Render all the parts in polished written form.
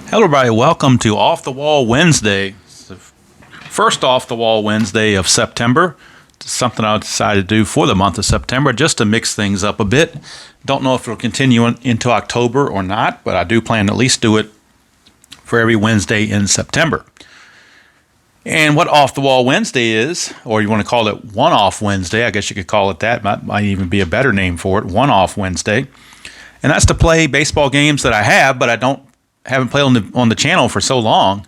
Hello, everybody. Welcome to Off the Wall Wednesday. It's the first Off the Wall Wednesday of September. It's something I decided to do for the month of September just to mix things up a bit. Don't know if it'll continue into October or not, but I do plan to at least do it for every Wednesday in September. And what Off the Wall Wednesday is, or you want to call it One Off Wednesday, I guess you could call it that. Might even be a better name for it, One Off Wednesday. And that's to play baseball games that I have, but I haven't played on the channel for so long,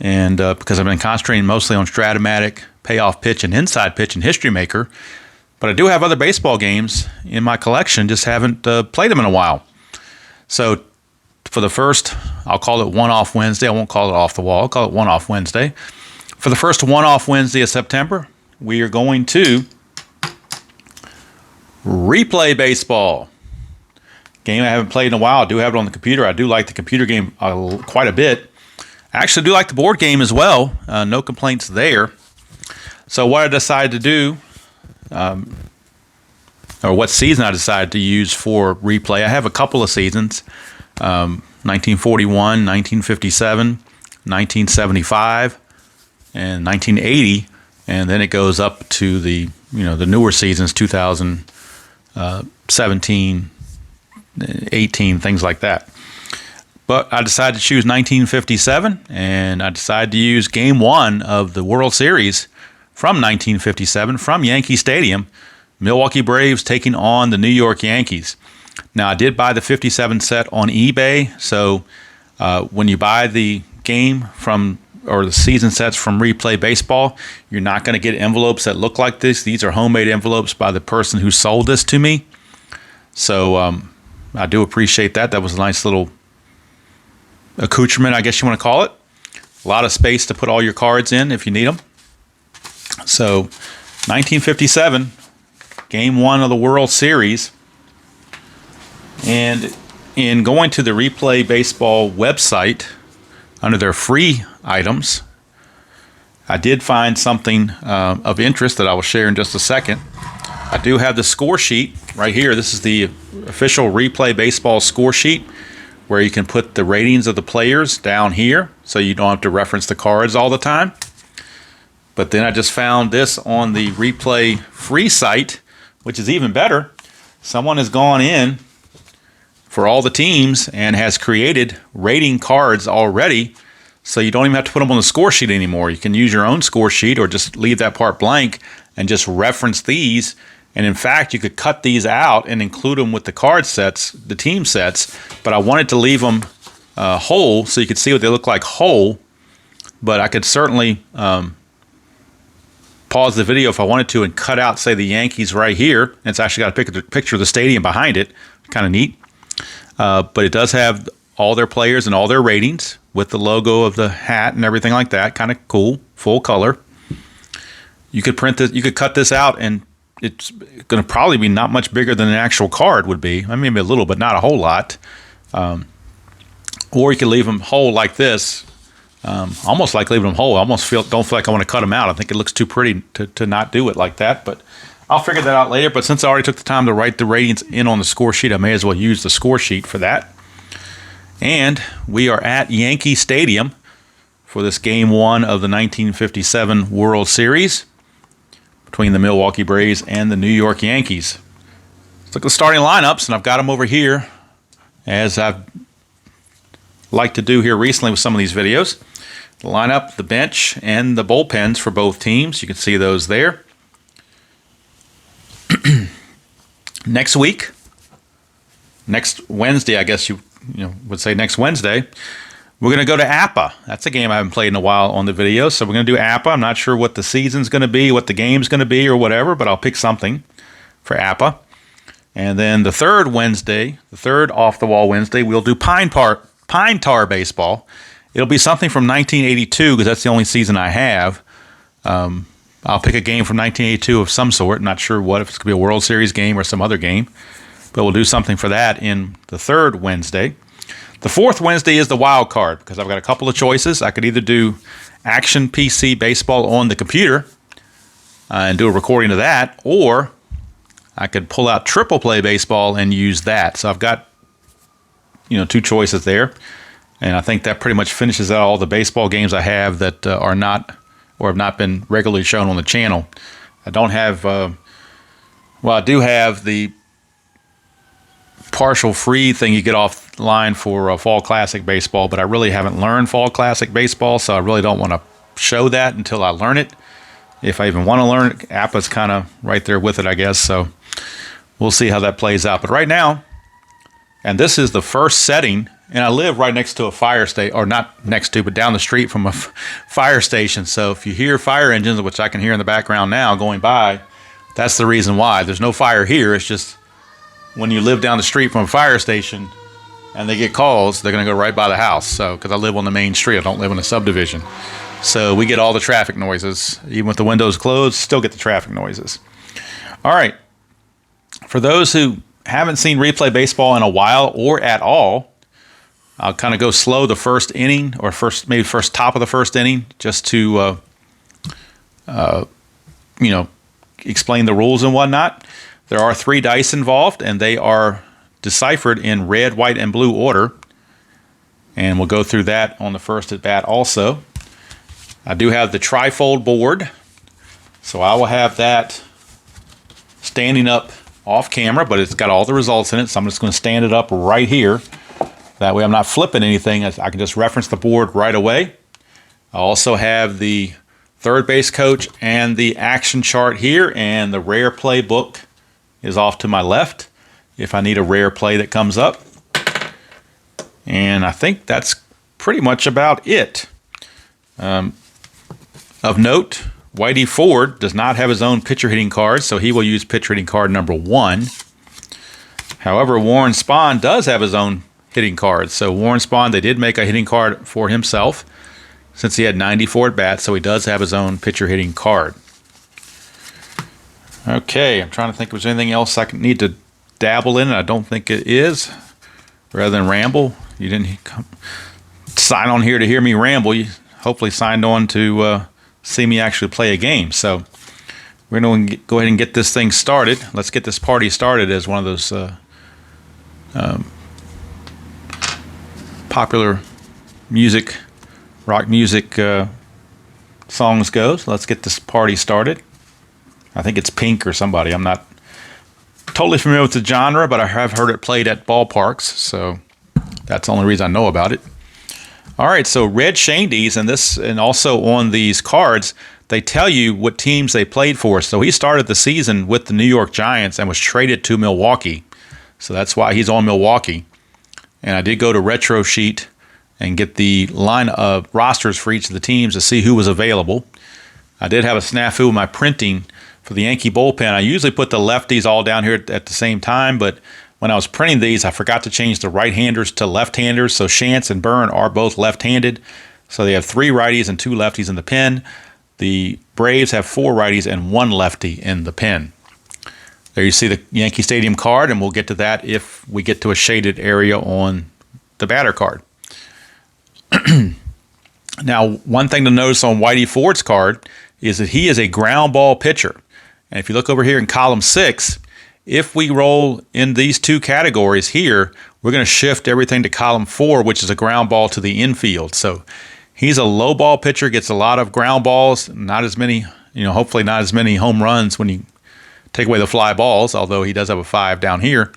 and because I've been concentrating mostly on Stratomatic, Payoff Pitch, and Inside Pitch and History Maker. But I do have other baseball games in my collection, just haven't played them in a while. So for the first, I'll call it One Off Wednesday. I won't call it Off the Wall. I'll call it One Off Wednesday. For the first One Off Wednesday of September, we are going to replay baseball. Game I haven't played in a while. I do have it on the computer. I do like the computer game quite a bit. I actually do like the board game as well. No complaints there. So what I decided to do, or what season I decided to use for replay, I have a couple of seasons, 1941, 1957, 1975, and 1980, and then it goes up to the newer seasons, 2017, 18, things like that. But I decided to choose 1957, and I decided to use Game 1 of the World Series from 1957 from Yankee Stadium, Milwaukee Braves taking on the New York Yankees. Now, I did buy the 57 set on eBay, so when you buy the game or the season sets from Replay Baseball, you're not going to get envelopes that look like this. These are homemade envelopes by the person who sold this to me. So, I do appreciate that. That was a nice little accoutrement, I guess you want to call it. A lot of space to put all your cards in if you need them. So, 1957, Game 1 of the World Series. And in going to the Replay Baseball website, under their free items, I did find something of interest that I will share in just a second. I do have the score sheet right here. This is the official Replay Baseball score sheet where you can put the ratings of the players down here so you don't have to reference the cards all the time. But then I just found this on the Replay free site, which is even better. Someone has gone in for all the teams and has created rating cards already, so you don't even have to put them on the score sheet anymore. You can use your own score sheet or just leave that part blank and just reference these. And in fact, you could cut these out and include them with the card sets, the team sets. But I wanted to leave them whole so you could see what they look like whole. But I could certainly pause the video if I wanted to and cut out, say, the Yankees right here. And it's actually got a picture of the stadium behind it. Kind of neat. But it does have all their players and all their ratings with the logo of the hat and everything like that. Kind of cool, full color. You could print this. You could cut this out, and it's going to probably be not much bigger than an actual card would be. I mean, maybe a little, but not a whole lot. Or you could leave them whole like this. Almost like leaving them whole. I almost don't feel like I want to cut them out. I think it looks too pretty to not do it like that. But I'll figure that out later. But since I already took the time to write the ratings in on the score sheet, I may as well use the score sheet for that. And we are at Yankee Stadium for this Game 1 of the 1957 World Series between the Milwaukee Braves and the New York Yankees. Let's look at the starting lineups, and I've got them over here, as I've liked to do here recently with some of these videos. The lineup, the bench, and the bullpens for both teams. You can see those there. Next Wednesday, I guess you would say next Wednesday, we're going to go to APA. That's a game I haven't played in a while on the video, so we're going to do APA. I'm not sure what the season's going to be, what the game's going to be, or whatever, but I'll pick something for APA. And then the third Off the Wall Wednesday, we'll do Pine Tar Baseball. It'll be something from 1982 because that's the only season I have. I'll pick a game from 1982 of some sort. Not sure what, if it's going to be a World Series game or some other game. But we'll do something for that in the third Wednesday. The fourth Wednesday is the wild card because I've got a couple of choices. I could either do Action PC Baseball on the computer and do a recording of that, or I could pull out Triple Play Baseball and use that. So I've got two choices there. And I think that pretty much finishes out all the baseball games I have that are not or have not been regularly shown on the channel. I don't have, I do have the partial free thing you get offline for Fall Classic Baseball, but I really haven't learned Fall Classic Baseball, so I really don't want to show that until I learn it. If I even want to learn it, APA's kind of right there with it, I guess, so we'll see how that plays out. But right now, and this is the first setting, and I live right next to a fire station, or not next to, but down the street from a fire station. So if you hear fire engines, which I can hear in the background now going by, that's the reason why. There's no fire here. It's just when you live down the street from a fire station and they get calls, they're going to go right by the house. So because I live on the main street, I don't live in a subdivision. So we get all the traffic noises. Even with the windows closed, still get the traffic noises. All right. For those who haven't seen replay baseball in a while or at all, I'll kind of go slow the first inning, or maybe first top of the first inning, just to explain the rules and whatnot. There are 3 dice involved, and they are deciphered in red, white, and blue order. And we'll go through that on the first at bat also. I do have the trifold board, so I will have that standing up off camera, but it's got all the results in it, so I'm just going to stand it up right here. That way I'm not flipping anything. I can just reference the board right away. I also have the third base coach and the action chart here, and the rare play book is off to my left if I need a rare play that comes up. And I think that's pretty much about it. Of note, Whitey Ford does not have his own pitcher hitting card, so he will use pitcher hitting card number 1. However, Warren Spahn does have his own hitting card. So Warren Spahn, they did make a hitting card for himself since he had 94 at bats, so he does have his own pitcher hitting card. Okay, I'm trying to think if there's anything else I need to dabble in, and I don't think it is. Rather than ramble, you didn't sign on here to hear me ramble. You hopefully signed on to see me actually play a game. So we're going to go ahead and get this thing started. Let's get this party started, as one of those popular rock music songs goes. Let's get this party started. I think it's Pink or somebody. I'm not totally familiar with the genre, but I have heard it played at ballparks, so that's the only reason I know about it. All right, so red shandies, and also on these cards, they tell you what teams they played for. So he started the season with the New York Giants and was traded to Milwaukee. So that's why he's on Milwaukee. And I did go to Retro Sheet and get the line of rosters for each of the teams to see who was available. I did have a snafu in my printing for the Yankee bullpen. I usually put the lefties all down here at the same time, but when I was printing these, I forgot to change the right-handers to left-handers. So Shantz and Byrne are both left-handed. So they have 3 righties and 2 lefties in the pen. The Braves have 4 righties and 1 lefty in the pen. There you see the Yankee Stadium card, and we'll get to that if we get to a shaded area on the batter card. Now, one thing to notice on Whitey Ford's card is that he is a ground ball pitcher. And if you look over here in column 6, if we roll in these 2 categories here, we're going to shift everything to column 4, which is a ground ball to the infield. So he's a low ball pitcher, gets a lot of ground balls, not as many, hopefully not as many home runs when you take away the fly balls, although he does have a 5 down here.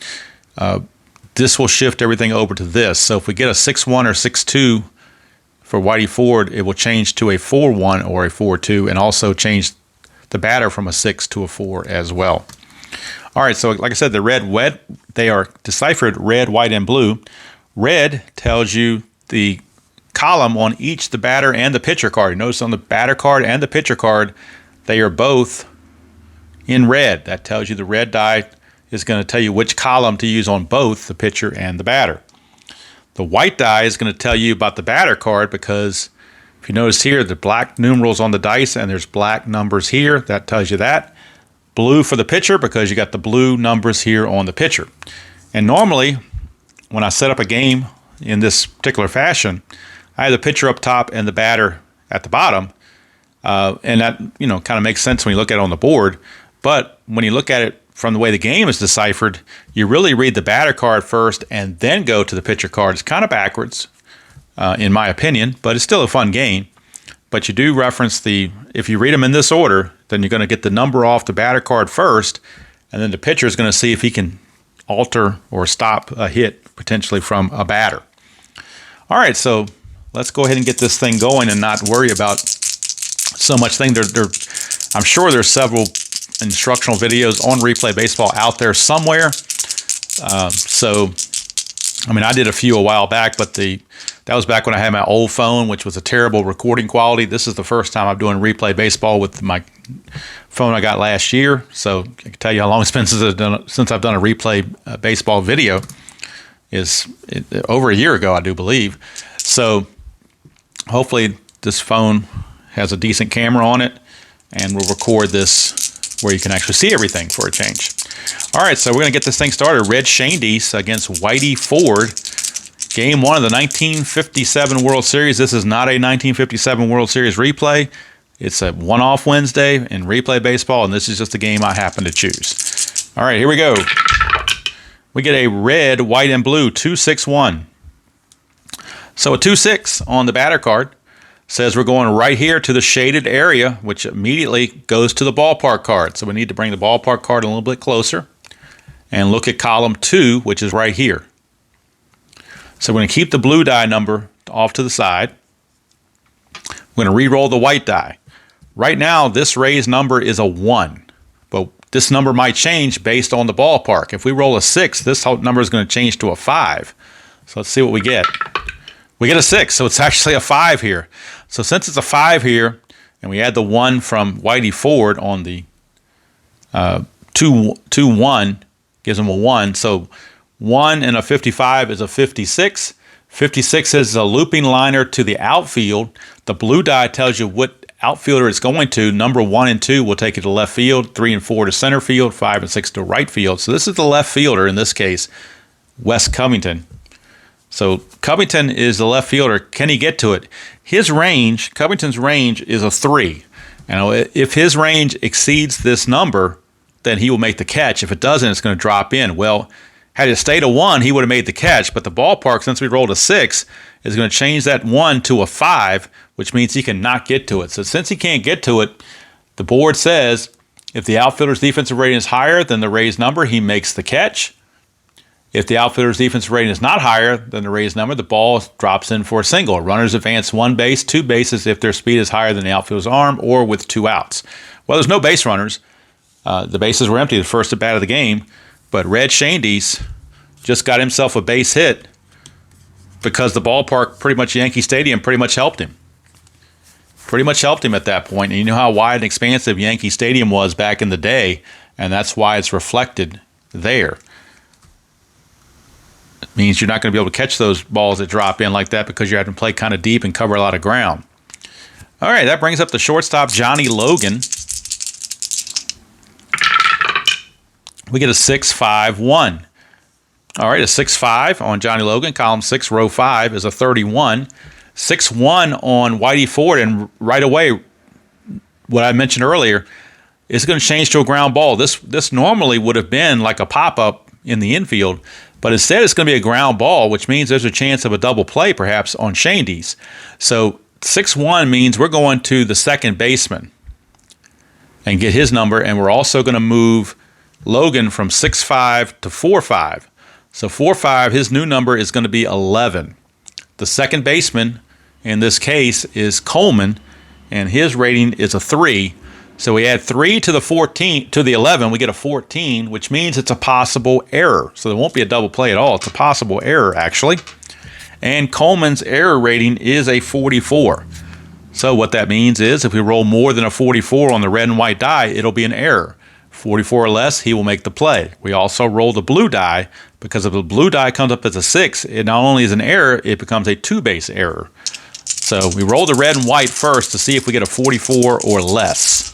This will shift everything over to this. So if we get a 6-1 or 6-2 for Whitey Ford, it will change to a 4-1 or a 4-2, and also change the batter from a 6 to a 4 as well. All right, so like I said, the red, they are deciphered red, white, and blue. Red tells you the column on each the batter and the pitcher card. Notice on the batter card and the pitcher card, they are both in red. That tells you the red die is going to tell you which column to use on both the pitcher and the batter. The white die is going to tell you about the batter card, because if you notice here, the black numerals on the dice and there's black numbers here. That tells you that. Blue for the pitcher, because you got the blue numbers here on the pitcher. And normally, when I set up a game in this particular fashion, I have the pitcher up top and the batter at the bottom. And that, kind of makes sense when you look at it on the board. But when you look at it from the way the game is deciphered, you really read the batter card first and then go to the pitcher card. It's kind of backwards. in my opinion, but it's still a fun game. But you do reference if you read them in this order, then you're going to get the number off the batter card first, and then the pitcher is going to see if he can alter or stop a hit potentially from a batter. All right, so let's go ahead and get this thing going and not worry about so much thing. I'm sure there's several instructional videos on Replay Baseball out there somewhere. I did a few a while back, but that was back when I had my old phone, which was a terrible recording quality. This is the first time I'm doing Replay Baseball with my phone I got last year. So I can tell you how long it's been since I've done a Replay Baseball video. Is over a year ago, I do believe. So hopefully this phone has a decent camera on it, and we'll record this where you can actually see everything for a change. All right, so we're going to get this thing started. Red Shandies against Whitey Ford. Game 1 of the 1957 World Series. This is not a 1957 World Series replay. It's a one-off Wednesday in Replay Baseball, and this is just a game I happen to choose. All right, here we go. We get a red, white, and blue 2-6-1. So a 2-6 on the batter card says we're going right here to the shaded area, which immediately goes to the ballpark card. So we need to bring the ballpark card a little bit closer and look at column 2, which is right here. So we're going to keep the blue die number off to the side. We're going to re-roll the white die. Right now, this Rays number is a 1, but this number might change based on the ballpark. If we roll a 6, this number is going to change to a 5. So let's see what we get. We get a 6, so it's actually a 5 here. So since it's a 5 here, and we add the 1 from Whitey Ford on the 2-1, gives him a 1. So 1 and a 55 is a 56. 56 is a looping liner to the outfield. The blue die tells you what outfielder it's going to. Number 1 and 2 will take you to left field, 3 and 4 to center field, 5 and 6 to right field. So this is the left fielder, in this case, Wes Covington. So Covington is the left fielder. Can he get to it? His range, Covington's range, is a 3. If his range exceeds this number, then he will make the catch. If it doesn't, it's going to drop in. Well, had it stayed a 1, he would have made the catch. But the ballpark, since we rolled a 6, is going to change that 1 to a 5, which means he cannot get to it. So since he can't get to it, the board says if the outfielder's defensive rating is higher than the Rays number, he makes the catch. If the outfielder's defensive rating is not higher than the Rays number, the ball drops in for a single. Runners advance 1 base, 2 bases if their speed is higher than the outfielder's arm or with 2 outs. Well, there's no base runners. The bases were empty the first at bat of the game, but Red Shandies just got himself a base hit because the ballpark, pretty much Yankee Stadium, pretty much helped him. Pretty much helped him at that point. And you know how wide and expansive Yankee Stadium was back in the day, and that's why it's reflected there. It means you're not going to be able to catch those balls that drop in like that because you're having to play kind of deep and cover a lot of ground. All right, that brings up the shortstop, Johnny Logan. We get a 6-5-1. All right, a 6-5 on Johnny Logan. Column 6, row 5 is a 31. 6-1 on Whitey Ford, and right away, what I mentioned earlier, is going to change to a ground ball. This normally would have been like a pop-up in the infield, but instead it's going to be a ground ball, which means there's a chance of a double play perhaps on Shandies. So 6-1 means we're going to the second baseman and get his number, and we're also going to move Logan from 6-5 to 4-5. So 4-5, his new number is going to be 11. The second baseman in this case is Coleman, and his rating is a 3. So we add 3 to the 14 to the 11, we get a 14, which means it's a possible error. So there won't be a double play at all. It's a possible error, actually. And Coleman's error rating is a 44. So what that means is if we roll more than a 44 on the red and white die, it'll be an error. 44 or less, he will make the play. We also roll the blue die, because if the blue die comes up as a 6, it not only is an error, it becomes a 2-base error. So we roll the red and white first to see if we get a 44 or less.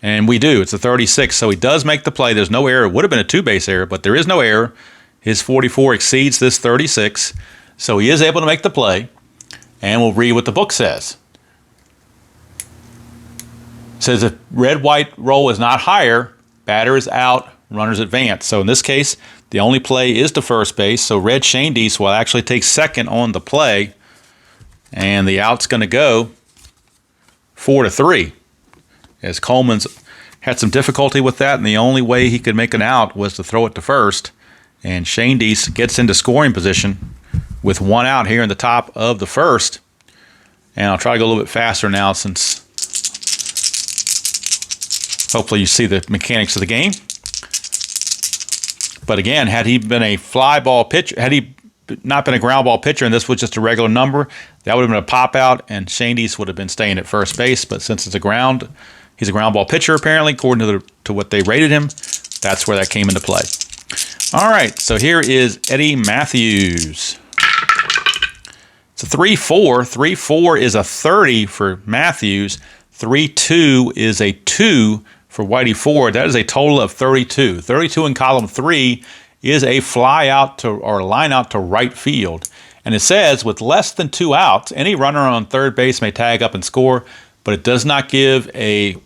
And we do. It's a 36, so he does make the play. There's no error. It would have been a 2-base error, but there is no error. His 44 exceeds this 36, so he is able to make the play. And we'll read what the book says. It says if red-white roll is not higher, batter is out, runners advance. So in this case, The only play is to first base, so red Shane Deese will actually take second on the play, and the out's going to go 4-3. As Coleman's had some difficulty with that, and the only way he could make an out was to throw it to first, and Shane Deese gets into scoring position with one out here in the top of the first. And I'll try to go a little bit faster now since hopefully you see the mechanics of the game. But again, had he been a fly ball pitcher, had he not been a ground ball pitcher and this was just a regular number, that would have been a pop out and Shane Deese would have been staying at first base. But since it's he's a ground ball pitcher apparently, according to what they rated him, that's where that came into play. All right, so here is Eddie Matthews. It's a 3-4. 3-4 is a 30 for Matthews. 3-2 is a 2 for Whitey Ford. That is a total of 32. 32 in column 3 is a fly out to or line out to right field. And it says with less than 2 outs, any runner on third base may tag up and score, but it does not give it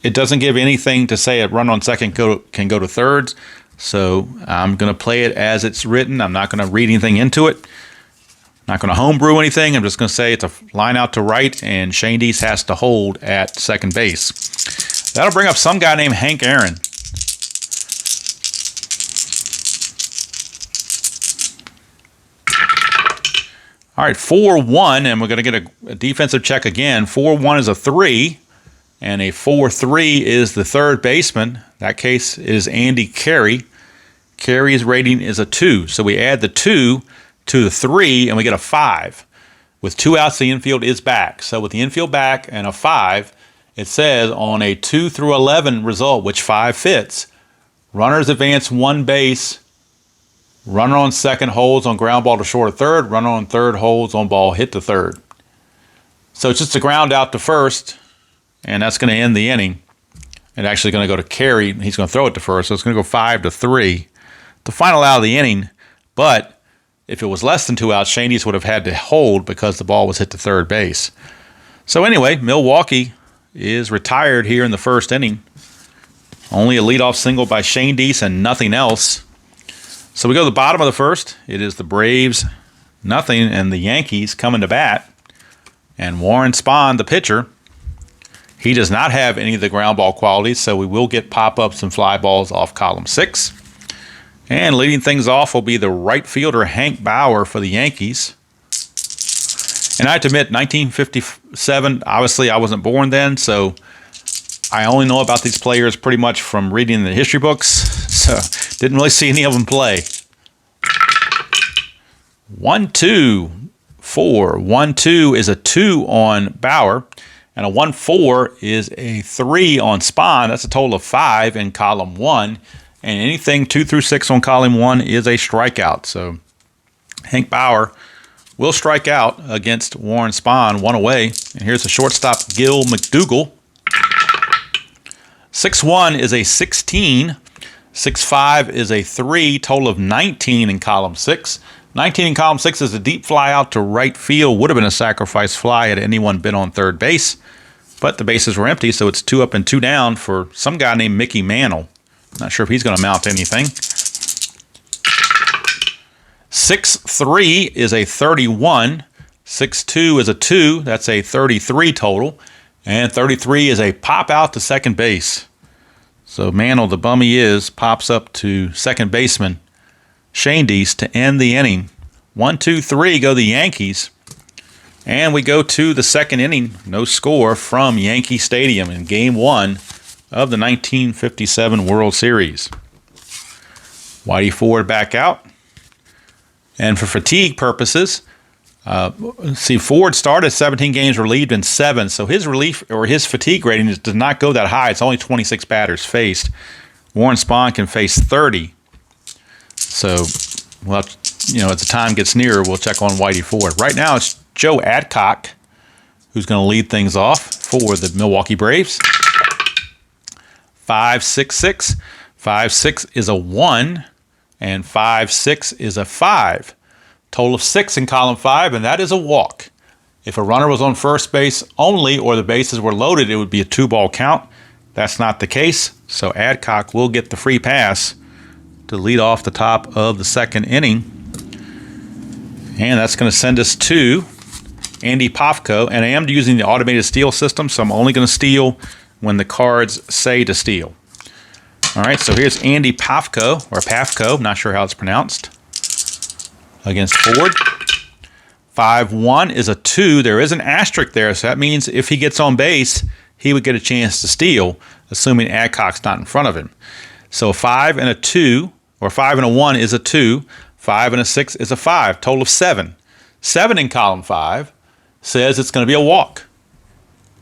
doesn't give anything to say a runner on second can go to thirds. So I'm going to play it as it's written. I'm not going to read anything into it. Not going to homebrew anything. I'm just going to say it's a line out to right, and Shane Deese has to hold at second base. That'll bring up some guy named Hank Aaron. All right, 4-1, and we're going to get a defensive check again. 4-1 is a 3, and a 4-3 is the third baseman. In that case is Andy Carey. Carey's rating is a 2, so we add the 2 to the 3, and we get a 5. With 2 outs, the infield is back. So with the infield back and a 5, it says on a 2 through 11 result, which 5 fits, runners advance 1 base, runner on second holds on ground ball to short of third, runner on third holds on ball hit to third. So it's just a ground out to first, and that's going to end the inning. It's actually going to go to Carey. He's going to throw it to first, so it's going to go 5-3. The final out of the inning, but if it was less than 2 outs, Shane Deese would have had to hold because the ball was hit to third base. So anyway, Milwaukee is retired here in the first inning. Only a leadoff single by Shane Deese and nothing else. So we go to the bottom of the first. It is the Braves, nothing, and the Yankees coming to bat. And Warren Spahn, the pitcher, he does not have any of the ground ball qualities, so we will get pop-ups and fly balls off column 6. And leading things off will be the right fielder, Hank Bauer, for the Yankees. And I have to admit, 1957, obviously I wasn't born then, so I only know about these players pretty much from reading the history books, so didn't really see any of them play. 1-2, 4. 1-2 is a 2 on Bauer, and a 1-4 is a 3 on Spahn. That's a total of 5 in column 1. And anything 2 through 6 on column 1 is a strikeout. So Hank Bauer will strike out against Warren Spahn, 1 away. And here's the shortstop, Gil McDougall. 6-1 is a 16. 6-5 is a 3, total of 19 in column 6. 19 in column 6 is a deep fly out to right field. Would have been a sacrifice fly had anyone been on third base. But the bases were empty, so it's 2 up and 2 down for some guy named Mickey Mantle. Not sure if he's going to mount anything. 6-3 is a 31. 6-2 is a 2. That's a 33 total. And 33 is a pop out to second base. So Mantle, the bum he is, pops up to second baseman Shane Deese to end the inning. 1-2-3 go the Yankees. And we go to the second inning. No score from Yankee Stadium in Game 1 of the 1957 World Series. Whitey Ford back out. And for fatigue purposes, Ford started 17 games, relieved in 7, so his relief or his fatigue rating does not go that high. It's only 26 batters faced. Warren Spahn can face 30. So, well, as the time gets nearer, we'll check on Whitey Ford. Right now, it's Joe Adcock who's going to lead things off for the Milwaukee Braves. 5-6-6. 5-6 is a 1, and 5-6 is a 5. Total of 6 in column 5, and that is a walk. If a runner was on first base only or the bases were loaded, it would be a 2-ball count. That's not the case, so Adcock will get the free pass to lead off the top of the second inning. And that's going to send us to Andy Pafko. And I am using the automated steal system, so I'm only going to steal when the cards say to steal. All right, so here's Andy Pafko, or Pafko, not sure how it's pronounced, against Ford. 5-1 is a 2. There is an asterisk there, so that means if he gets on base, he would get a chance to steal, assuming Adcock's not in front of him. So 5 and a 2, or 5 and a 1 is a 2. 5 and a 6 is a 5. Total of 7. 7 in column 5 says it's going to be a walk.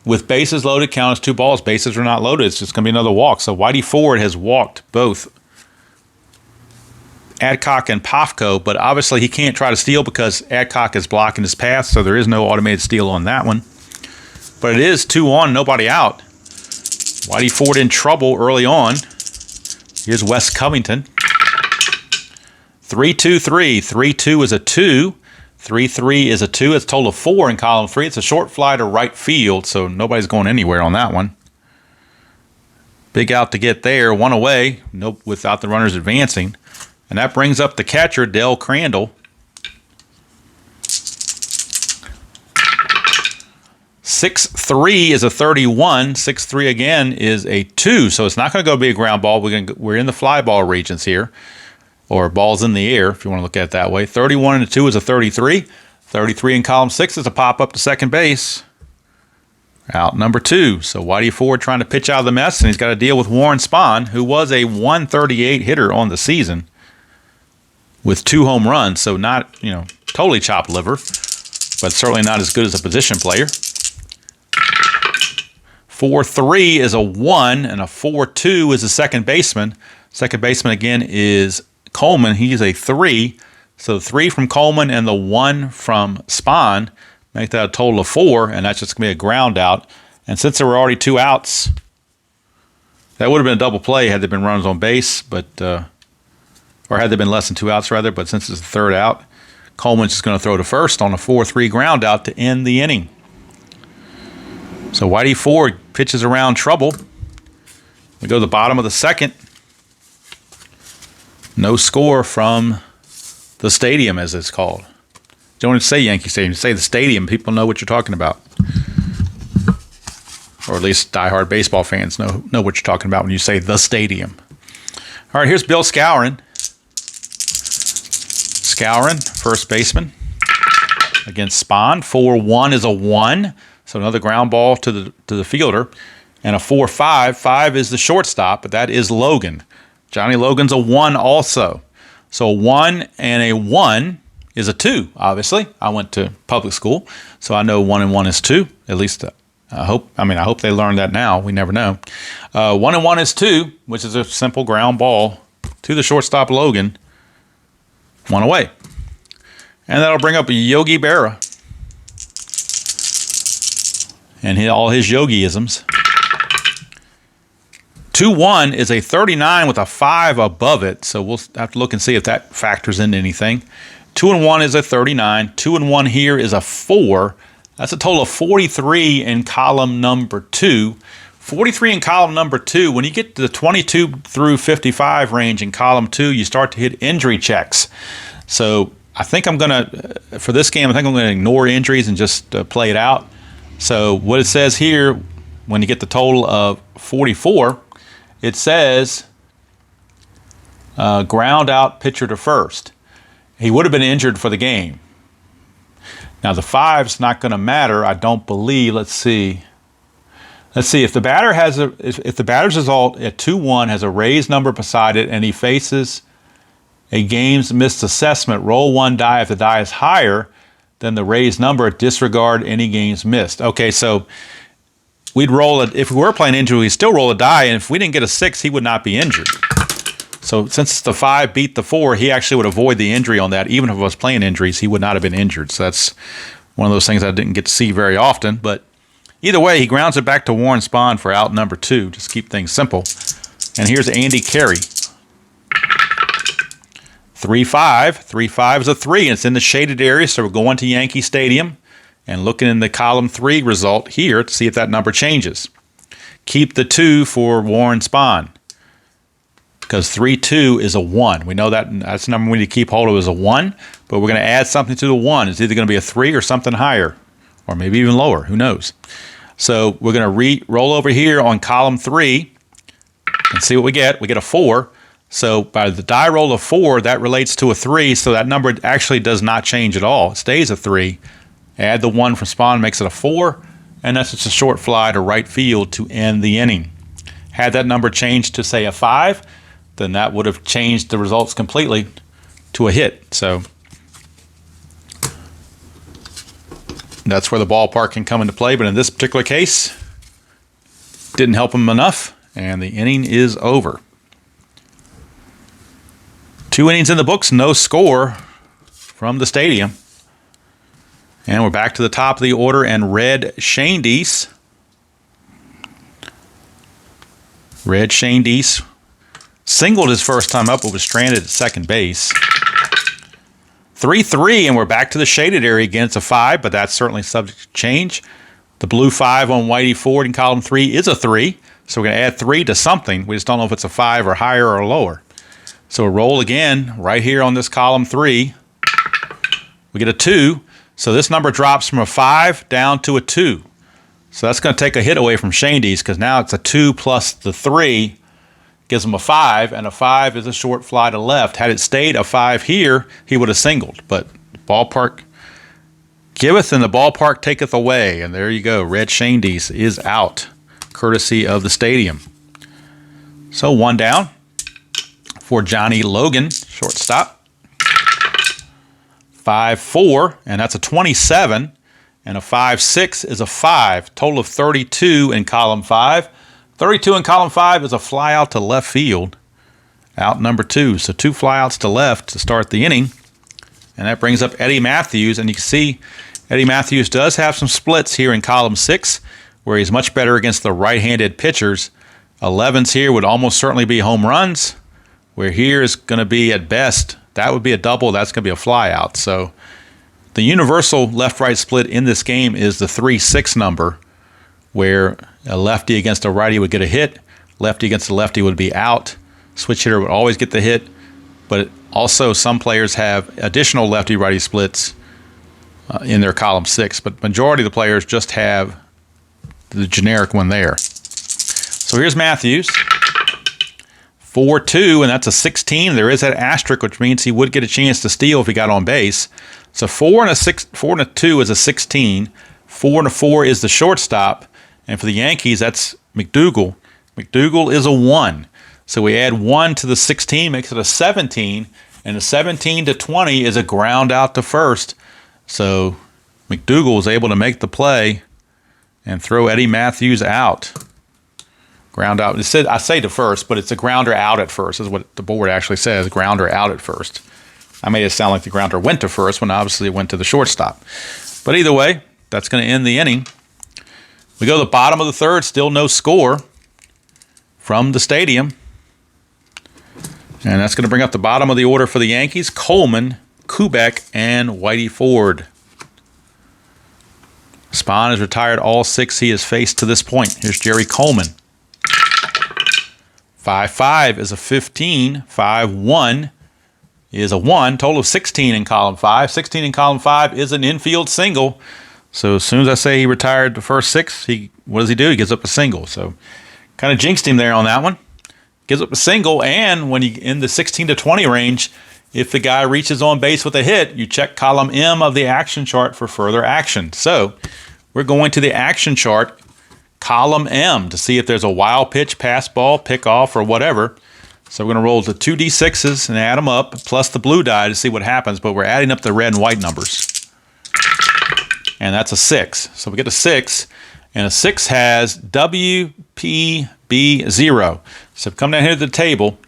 With bases loaded, count as 2 balls. Bases are not loaded. It's just going to be another walk. So Whitey Ford has walked both Adcock and Pafko, but obviously he can't try to steal because Adcock is blocking his path, so there is no automated steal on that one. But it is 2 on, nobody out. Whitey Ford in trouble early on. Here's Wes Covington. 3-2-3. 3-2 is a 2. 3-3 is a 2. It's a total of 4 in column 3. It's a short fly to right field, so nobody's going anywhere on that one. Big out to get there. 1 away, nope, without the runners advancing. And that brings up the catcher, Dale Crandall. 6-3 is a 31. 6-3 again is a 2. So it's not going to go be a ground ball. We're in the fly ball regions here, or balls in the air, if you want to look at it that way. 31 and a 2 is a 33. 33 in column 6 is a pop up to second base. Out number 2. So Whitey Ford trying to pitch out of the mess, and he's got to deal with Warren Spahn, who was a 138 hitter on the season with 2 home runs. So not, totally chopped liver, but certainly not as good as a position player. 4-3 is a 1, and a 4-2 is a second baseman. Second baseman again is Coleman. He's a 3. So 3 from Coleman and the 1 from Spahn make that a total of 4, and that's just going to be a ground out. And since there were already 2 outs, that would have been a double play had there been runners on base, but or had there been less than 2 outs rather. But since it's the third out, Coleman's just going to throw to first on a 4-3 ground out to end the inning. So Whitey Ford pitches around trouble. We go to the bottom of the second. No score from the stadium, as it's called. Don't even say Yankee Stadium. You say the stadium. People know what you're talking about. Or at least diehard baseball fans know what you're talking about when you say the stadium. All right, here's Bill Scourin. Scourin, first baseman, against Spahn. 4-1 is a 1. So another ground ball to the fielder. And a 4-5. 5 is the shortstop, but that is Logan. Johnny Logan's a 1 also. So a 1 and a 1 is a 2, obviously. I went to public school, so I know 1 and 1 is 2. At least I hope they learned that now. We never know. 1 and 1 is 2, which is a simple ground ball to the shortstop Logan. 1 away. And that'll bring up Yogi Berra and all his Yogi-isms. 2-1 is a 39 with a 5 above it, so we'll have to look and see if that factors into anything. 2-1 is a 39. 2-1 here is a 4. That's a total of 43 in column number 2. 43 in column number 2. When you get to the 22 through 55 range in column 2, you start to hit injury checks. So I think I'm going to, for this game, I'm going to ignore injuries and just play it out. So what it says here, when you get the total of 44, it says ground out pitcher to first. He would have been injured for the game. Now the 5's not going to matter, I don't believe. Let's see if the batter if the batter's result at 2-1 has a raised number beside it and he faces a game's missed assessment, roll 1 die. If the die is higher than the raised number, disregard any games missed. Okay, so we'd roll it. If we were playing injury, we'd still roll a die, and if we didn't get a 6, he would not be injured. So since the 5 beat the 4, he actually would avoid the injury on that. Even if I was playing injuries, he would not have been injured. So that's one of those things I didn't get to see very often. But either way, he grounds it back to Warren Spahn for out number 2. Just keep things simple. And here's Andy Carey. 3-5. 3-5 is a 3, and it's in the shaded area, so we're going to Yankee Stadium and looking in the column 3 result here to see if that number changes. Keep the 2 for Warren Spahn. because 3-2 is a 1. We know that's the number we need to keep hold of is a 1, but we're going to add something to the 1. It's either going to be a 3 or something higher, or maybe even lower. Who knows? So we're going to roll over here on column 3 and see what we get. We get a 4. So by the die roll of 4, that relates to a 3, so that number actually does not change at all. It stays a 3. Add the 1 from Spahn makes it a 4, and that's just a short fly to right field to end the inning. Had that number changed to, say, a 5, then that would have changed the results completely to a hit. So that's where the ballpark can come into play, but in this particular case, didn't help him enough, and the inning is over. 2 innings in the books, no score from the stadium. And we're back to the top of the order, and Red Shane Deese singled his first time up, but was stranded at second base. 3-3, and we're back to the shaded area again. It's a 5, but that's certainly subject to change. The blue 5 on Whitey Ford in column 3 is a 3, so we're going to add 3 to something. We just don't know if it's a 5 or higher or lower. So we'll roll again right here on this column 3. We get a 2, so this number drops from a 5 down to a 2. So that's going to take a hit away from Shane Deese, because now it's a 2 plus the 3 gives him a 5, and a 5 is a short fly to left. Had it stayed a 5 here, he would have singled. But ballpark giveth and the ballpark taketh away. And there you go. Red Shane Deese is out, courtesy of the stadium. So 1 down for Johnny Logan, shortstop. 5-4, and that's a 27. And a 5-6 is a 5. Total of 32 in column 5. 32 in column 5 is a fly out to left field. Out number 2. So 2 flyouts to left to start the inning. And that brings up Eddie Matthews. And you can see Eddie Matthews does have some splits here in column 6, where he's much better against the right-handed pitchers. 11s here would almost certainly be home runs, where here is going to be at best, that would be a double, that's going to be a fly out. So the universal left-right split in this game is the 3-6 number, where a lefty against a righty would get a hit, lefty against a lefty would be out, switch hitter would always get the hit, but also some players have additional lefty-righty splits in their column 6, but majority of the players just have the generic one there. So here's Matthews. 4-2, and that's a 16. There is that asterisk, which means he would get a chance to steal if he got on base. So 4 and a 2 is a 16. 4 and a 4 is the shortstop. And for the Yankees, that's McDougal. McDougal is a 1. So we add 1 to the 16, makes it a 17. And a 17 to 20 is a ground out to first. So McDougal was able to make the play and throw Eddie Matthews out. Ground out. I say to first, but it's a grounder out at first, is what the board actually says, grounder out at first. I made it sound like the grounder went to first when obviously it went to the shortstop. But either way, that's going to end the inning. We go to the bottom of the third, still no score from the stadium. And that's going to bring up the bottom of the order for the Yankees: Coleman, Kubek, and Whitey Ford. Spahn has retired all 6 he has faced to this point. Here's Jerry Coleman. 5-5 is a 15. 5-1 is a 1. Total of 16 in column 5. 16 in column 5 is an infield single. So as soon as I say he retired the first 6, what does he do? He gives up a single. So kind of jinxed him there on that one. Gives up a single, and when he in the 16 to 20 range, if the guy reaches on base with a hit, you check column M of the action chart for further action. So we're going to the action chart, column M, to see if there's a wild pitch, pass ball, pick off, or whatever. So we're going to roll the 2d6s and add them up, plus the blue die to see what happens, but we're adding up the red and white numbers. And that's a 6. So we get a 6, and a 6 has WPB0. So come down here to the table.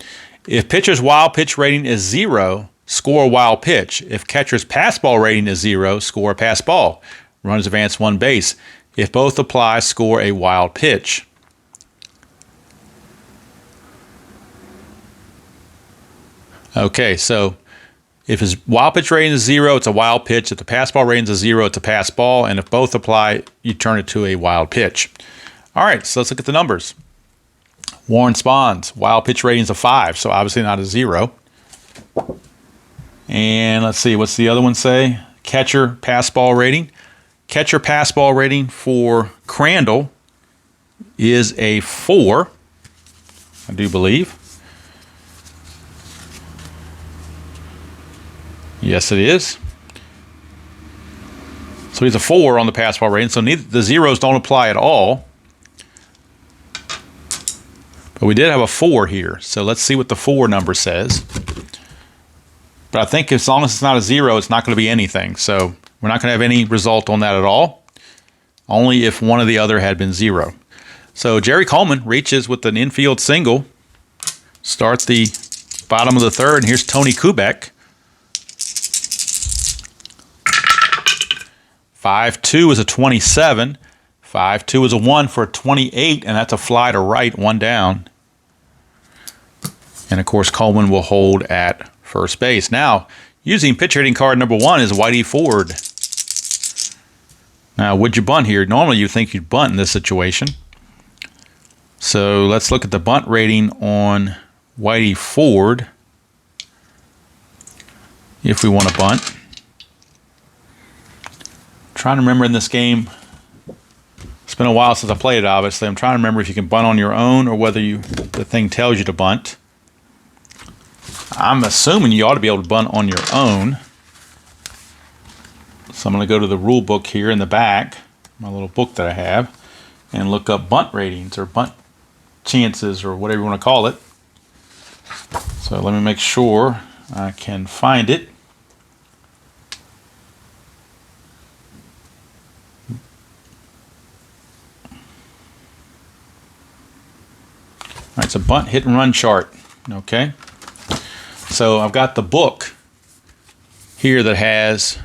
If pitcher's wild pitch rating is 0, score a wild pitch. If catcher's pass ball rating is 0, score a pass ball. Runners advance 1 base. If both apply, score a wild pitch. Okay, so if his wild pitch rating is 0, it's a wild pitch. If the pass ball rating is 0, it's a pass ball. And if both apply, you turn it to a wild pitch. All right, so let's look at the numbers. Warren Spahn's wild pitch rating is a 5, so obviously not a 0. And let's see, what's the other one say? Catcher pass ball rating. Catcher pass ball rating for Crandall is a 4, I do believe. Yes, it is. So he's a 4 on the pass ball rating, so the zeros don't apply at all. But we did have a 4 here, so let's see what the 4 number says. But I think as long as it's not a 0, it's not going to be anything. So we're not going to have any result on that at all. Only if one or the other had been 0. So Jerry Coleman reaches with an infield single. Start the bottom of the third, and here's Tony Kubek. 5-2 is a 27. 5-2 is a 1 for a 28, and that's a fly to right, 1 down. And of course, Coleman will hold at first base. Now, using pitch hitting card number 1 is Whitey Ford. Now, would you bunt here? Normally, you think you'd bunt in this situation. So let's look at the bunt rating on Whitey Ford. If we want to bunt. I'm trying to remember in this game. It's been a while since I played it, obviously. I'm trying to remember if you can bunt on your own or whether the thing tells you to bunt. I'm assuming you ought to be able to bunt on your own. So I'm going to go to the rule book here in the back, my little book that I have, and look up bunt ratings or bunt chances or whatever you want to call it. So let me make sure I can find it. All right, it's a bunt hit and run chart. Okay. So I've got the book here that has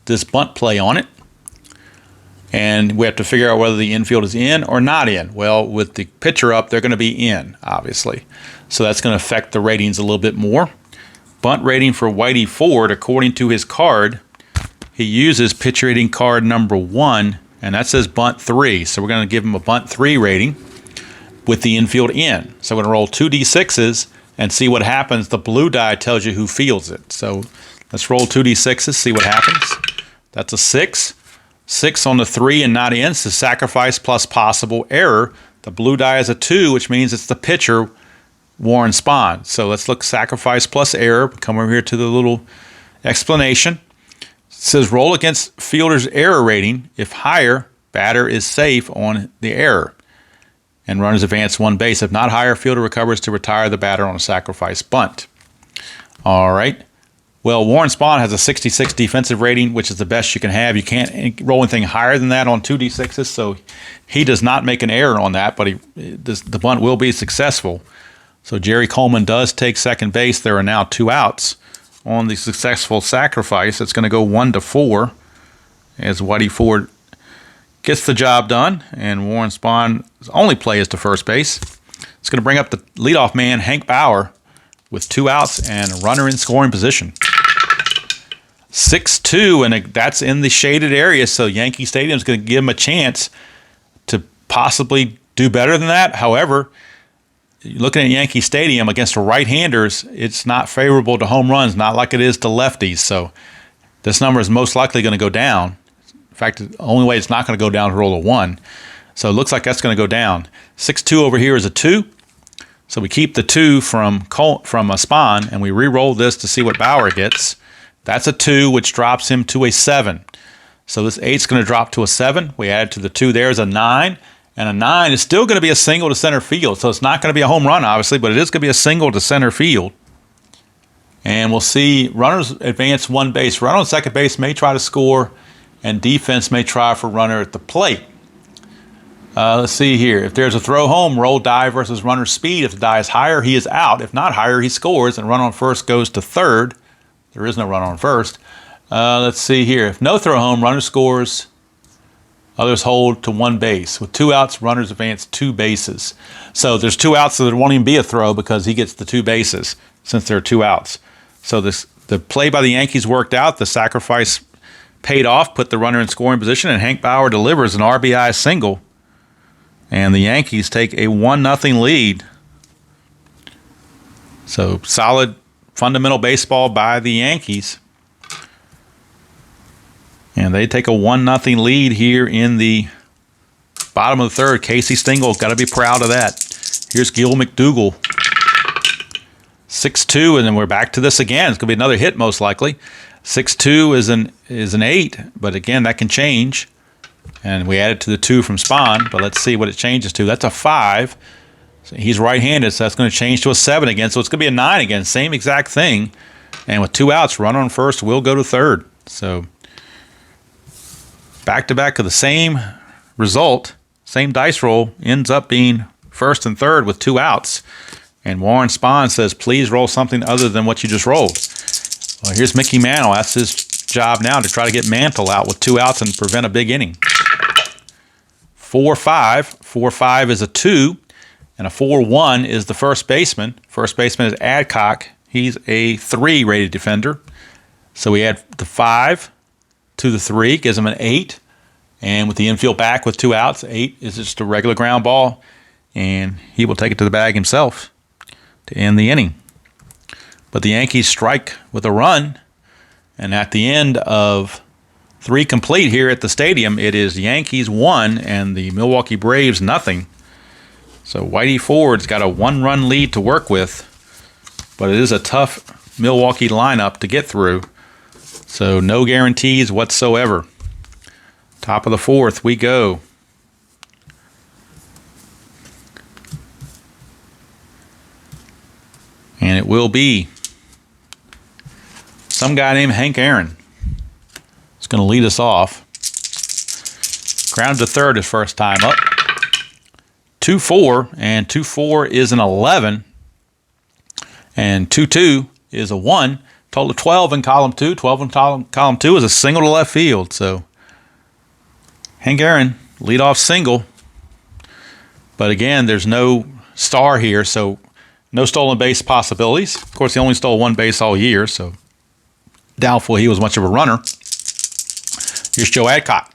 this bunt play on it. And we have to figure out whether the infield is in or not in. Well, with the pitcher up, they're going to be in, obviously. So that's going to affect the ratings a little bit more. Bunt rating for Whitey Ford, according to his card, he uses pitch rating card number 1, and that says bunt 3. So we're going to give him a bunt 3 rating with the infield in. So we're going to roll 2 D6s and see what happens. The blue die tells you who fields it. So let's roll 2 D6s, see what happens. That's a 6. 6 on the 3 and not in. So sacrifice plus possible error. The blue die is a 2, which means it's the pitcher, Warren Spahn. So let's look sacrifice plus error. Come over here to the little explanation. It says roll against fielder's error rating. If higher, batter is safe on the error and runners advance 1 base. If not higher, fielder recovers to retire the batter on a sacrifice bunt. All right. Well, Warren Spahn has a 66 defensive rating, which is the best you can have. You can't roll anything higher than that on 2 D6s, so he does not make an error on that, but the bunt will be successful. So Jerry Coleman does take second base. There are now 2 outs on the successful sacrifice. It's going to go 1-4 as Whitey Ford gets the job done, and Warren Spahn's only play is to first base. It's going to bring up the leadoff man, Hank Bauer, with 2 outs and a runner in scoring position. 6-2, and that's in the shaded area, so Yankee Stadium is going to give him a chance to possibly do better than that. However, looking at Yankee Stadium against the right-handers, it's not favorable to home runs, not like it is to lefties, so this number is most likely going to go down. In fact, the only way it's not going to go down is roll a 1. So it looks like that's going to go down. 6-2 over here is a 2. So we keep the 2 from a Spahn, and we re-roll this to see what Bauer gets. That's a 2, which drops him to a 7. So this 8's going to drop to a 7. We add to the 2 there is a 9. And a 9 is still going to be a single to center field. So it's not going to be a home run, obviously, but it is going to be a single to center field. And we'll see runners advance 1 base. Runner on second base may try to score, and defense may try for runner at the plate. Let's see here. If there's a throw home, roll die versus runner speed. If the die is higher, he is out. If not higher, he scores, and run on first goes to third. There is no run on first. Let's see here. If no throw home, runner scores. Others hold to 1 base. With 2 outs, runners advance 2 bases. So there's 2 outs, so there won't even be a throw because he gets the 2 bases since there are 2 outs. So the play by the Yankees worked out. The sacrifice paid off, put the runner in scoring position, and Hank Bauer delivers an RBI single. and the Yankees take a 1-0 lead. So solid fundamental baseball by the Yankees. And they take a 1-0 lead here in the bottom of the third. Casey Stengel, got to be proud of that. Here's Gil McDougall. 6-2, and then we're back to this again. It's going to be another hit most likely. 6-2 is an 8, but again, that can change. And we added to the 2 from Spahn, but let's see what it changes to. That's a 5. So he's right-handed, so that's going to change to a 7 again. So it's going to be a 9 again, same exact thing. And with 2 outs, runner on first will go to third. So back-to-back of the same result, same dice roll, ends up being first and third with 2 outs. And Warren Spahn says, please roll something other than what you just rolled. Well, here's Mickey Mantle. That's his job now, to try to get Mantle out with 2 outs and prevent a big inning. 4-5. 4-5 is a 2, and a 4-1 is the first baseman. First baseman is Adcock. He's a 3 rated defender. So we add the 5 to the 3, gives him an 8. And with the infield back with 2 outs, 8 is just a regular ground ball, and he will take it to the bag himself to end the inning. But the Yankees strike with a run, and at the end of 3 complete here at the stadium, it is Yankees 1 and the Milwaukee Braves nothing. So Whitey Ford's got a 1-run lead to work with, but it is a tough Milwaukee lineup to get through. So no guarantees whatsoever. Top of the 4th we go. And it will be some guy named Hank Aaron. It's going to lead us off. Ground to third his first time up. 2-4, and 2-4 is an 11. And 2-2 is a 1. Total of 12 in column 2. 12 in column 2 is a single to left field. So Hank Aaron, leadoff single. But again, there's no star here, so no stolen base possibilities. Of course, he only stole 1 base all year, so doubtful he was much of a runner. Here's Joe Adcock.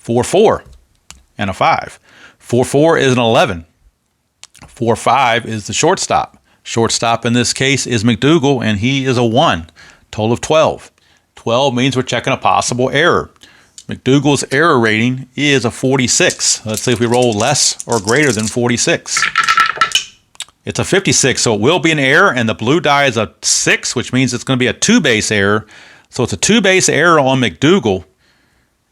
4-4 and a 5. 4-4 is an 11. 4-5 is the shortstop. Shortstop in this case is McDougall, and he is a 1. Total of 12. 12 means we're checking a possible error. McDougall's error rating is a 46. Let's see if we roll less or greater than 46. It's a 56, so it will be an error, and the blue die is a 6, which means it's going to be a 2-base error. So it's a 2-base error on McDougall.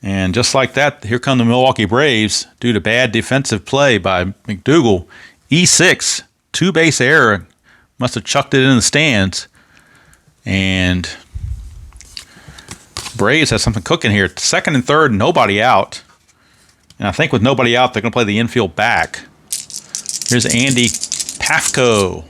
And just like that, here come the Milwaukee Braves due to bad defensive play by McDougall. E6, 2-base error. Must have chucked it in the stands. And Braves have something cooking here. Second and third, nobody out. And I think with nobody out, they're going to play the infield back. Here's Andy Pafko.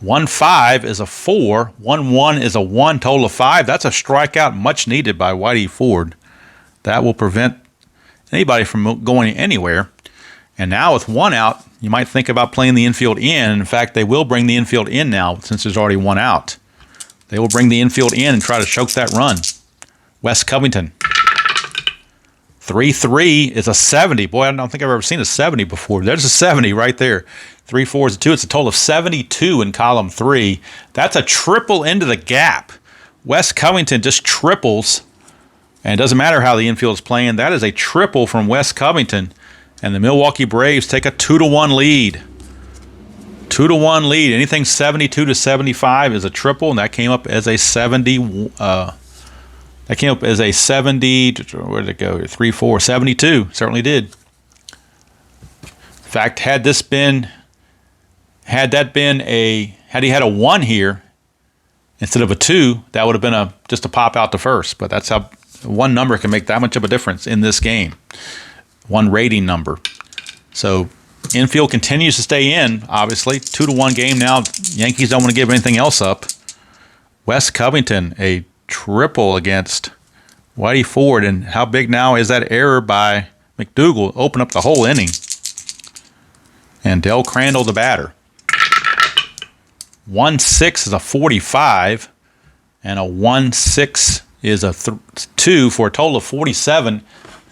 1-5 is a 4. 1-1 is a 1. Total of 5. That's a strikeout much needed by Whitey Ford. That will prevent anybody from going anywhere. And now with 1 out, you might think about playing the infield in. In fact, they will bring the infield in now since there's already 1 out. They will bring the infield in and try to choke that run. Wes Covington. 3-3 is a 70. Boy, I don't think I've ever seen a 70 before. There's a 70 right there. 3-4 is a 2. It's a total of 72 in column 3. That's a triple into the gap. Wes Covington just triples. And it doesn't matter how the infield is playing. That is a triple from Wes Covington. And the Milwaukee Braves take a 2-1 lead. 2-1 lead. Anything 72 to 75 is a triple, and that came up as a 70. That came up as a 70. Where did it go? 3, 4, 72. Certainly did. In fact, had he had a 1 here instead of a 2, that would have been just a pop out to first. But that's how one number can make that much of a difference in this game. One rating number. So infield continues to stay in, obviously. 2-1 game now. Yankees don't want to give anything else up. Wes Covington, a triple against Whitey Ford. And how big now is that error by McDougall? Open up the whole inning. And Del Crandall, the batter. 1-6 is a 45. And a 1-6 is a 2 for a total of 47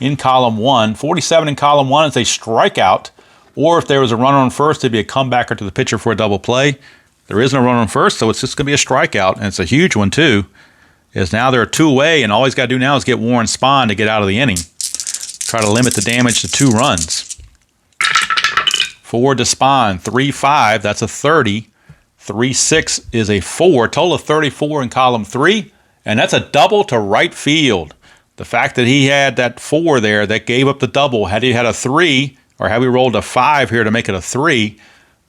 in column 1. 47 in column 1 is a strikeout, or if there was a runner on first, it'd be a comebacker to the pitcher for a double play. There isn't a runner on first, so it's just going to be a strikeout, and it's a huge one too. Is now they're 2 away, and all he's got to do now is get Warren Spahn to get out of the inning. Try to limit the damage to 2 runs. 4 to Spahn, 3-5, that's a 30. 3-6 is a 4, total of 34 in column 3, and that's a double to right field. The fact that he had that 4 there that gave up the double, had he had a 3, or had we rolled a 5 here to make it a 3,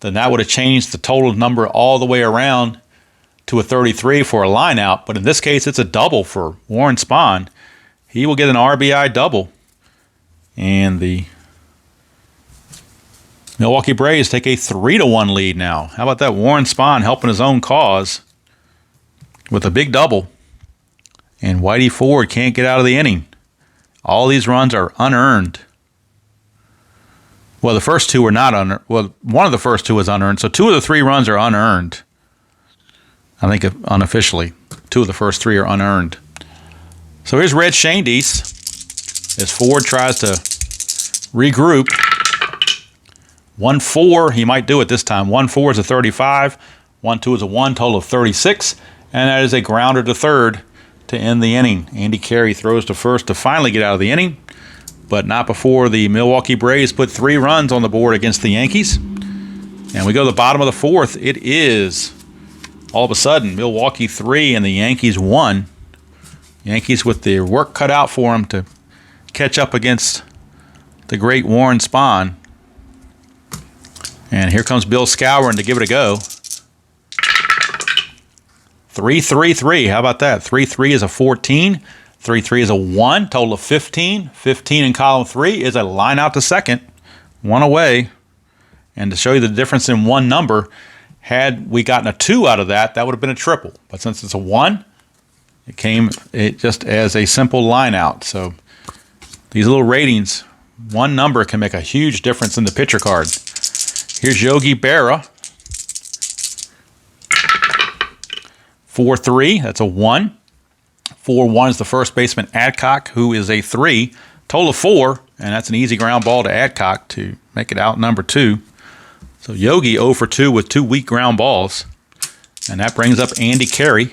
then that would have changed the total number all the way around to a 33 for a line out. But in this case, it's a double for Warren Spahn. He will get an RBI double. And the Milwaukee Braves take a 3-1 lead now. How about that? Warren Spahn helping his own cause with a big double. And Whitey Ford can't get out of the inning. All these runs are unearned. Well, the first 2 are not unearned. Well, one of the first 2 is unearned, so 2 of the 3 runs are unearned. I think unofficially, 2 of the first 3 are unearned. So here's Red Shandies as Ford tries to regroup. 1-4, he might do it this time. 1-4 is a 35. 1-2 is a 1, total of 36. And that is a grounder to third to end the inning. Andy Carey throws to first to finally get out of the inning, but not before the Milwaukee Braves put 3 runs on the board against the Yankees. And we go to the bottom of the 4th. It is, all of a sudden, Milwaukee 3 and the Yankees 1. Yankees with their work cut out for them to catch up against the great Warren Spahn. And here comes Bill Scourin to give it a go. 3-3-3. How about that? 3-3 is a 14. 3-3 is a 1. Total of 15. 15 in column 3 is a line out to second. 1 away. And to show you the difference in one number, had we gotten a 2 out of that, that would have been a triple. But since it's a 1, it came just as a simple line out. So these little ratings, one number can make a huge difference in the pitcher card. Here's Yogi Berra. 4-3, that's a 1. 4-1 is the first baseman Adcock, who is a 3. Total of 4, and that's an easy ground ball to Adcock to make it out number 2. So Yogi 0 for 2 with 2 weak ground balls. And that brings up Andy Carey.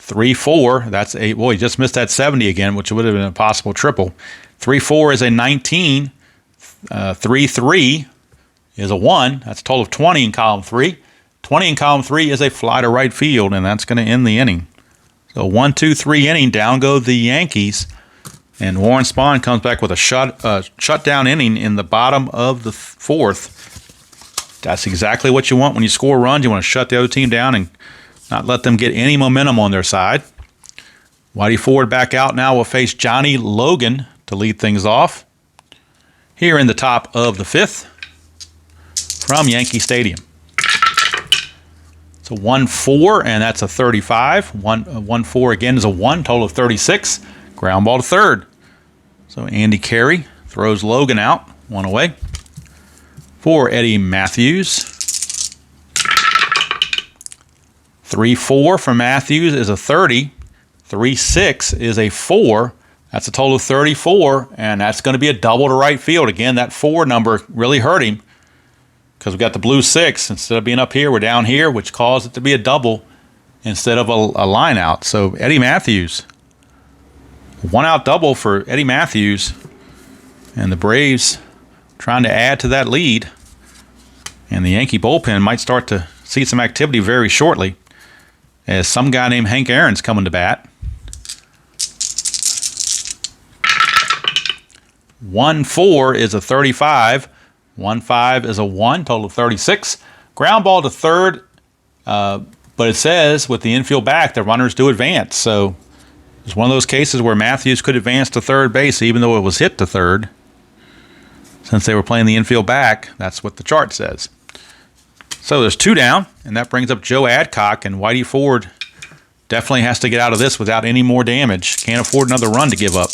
3-4, that's a, boy, he just missed that 70 again, which would have been a possible triple. 3-4 is a 19. 3-3 is a 1. That's a total of 20 in column 3. 20 in column 3 is a fly to right field, and that's going to end the inning. So 1-2-3 inning, down go the Yankees. And Warren Spahn comes back with a shutdown inning in the bottom of the 4th. That's exactly what you want when you score runs. You want to shut the other team down and not let them get any momentum on their side. Whitey Ford back out now will face Johnny Logan to lead things off here in the top of the 5th from Yankee Stadium. So 1-4, and that's a 35. 1-4 again is a 1, total of 36. Ground ball to third. So Andy Carey throws Logan out, 1 away. For Eddie Matthews. 3-4 for Matthews is a 30. 3-6 is a 4. That's a total of 34, and that's going to be a double to right field. Again, that 4 number really hurt him because we got the blue 6. Instead of being up here, we're down here, which caused it to be a double instead of a line out. So Eddie Matthews, 1-out double for Eddie Matthews, and the Braves trying to add to that lead. And the Yankee bullpen might start to see some activity very shortly as some guy named Hank Aaron's coming to bat. 1-4 is a 35. 1-5 is a 1, total of 36. Ground ball to third, but it says with the infield back, the runners do advance. So it's one of those cases where Matthews could advance to third base even though it was hit to third. Since they were playing the infield back, that's what the chart says. So there's 2 down, and that brings up Joe Adcock, and Whitey Ford definitely has to get out of this without any more damage. Can't afford another run to give up.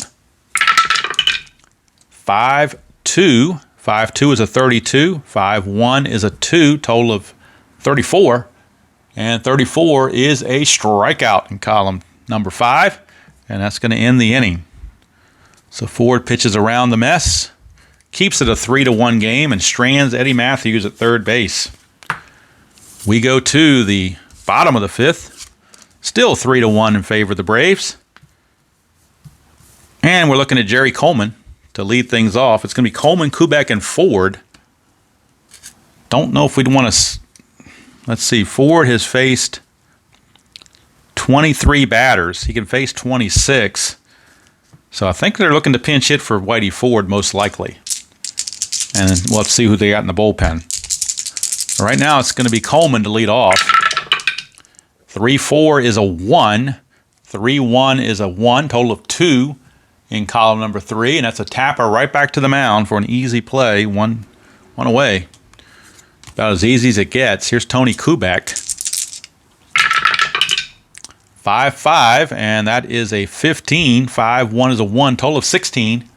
5-2. 5-2 is a 32. 5-1 is a 2, total of 34. And 34 is a strikeout in column number 5, and that's going to end the inning. So Ford pitches around the mess, keeps it a 3-1 game, and strands Eddie Matthews at third base. We go to the bottom of the fifth, still 3-1 in favor of the Braves. And we're looking at Jerry Coleman to lead things off. It's going to be Coleman, Kubek, and Ford. Don't know if we'd want to... Let's see. Ford has faced 23 batters. He can face 26. So I think they're looking to pinch hit for Whitey Ford, most likely. And we'll have to see who they got in the bullpen. Right now, it's going to be Coleman to lead off. 3-4 is a 1. 3-1 is a 1. Total of 2 in column number 3. And that's a tapper right back to the mound for an easy play. One away. About as easy as it gets. Here's Tony Kubek. 5-5, and that is a 15. 5-1 is a 1. Total of 16.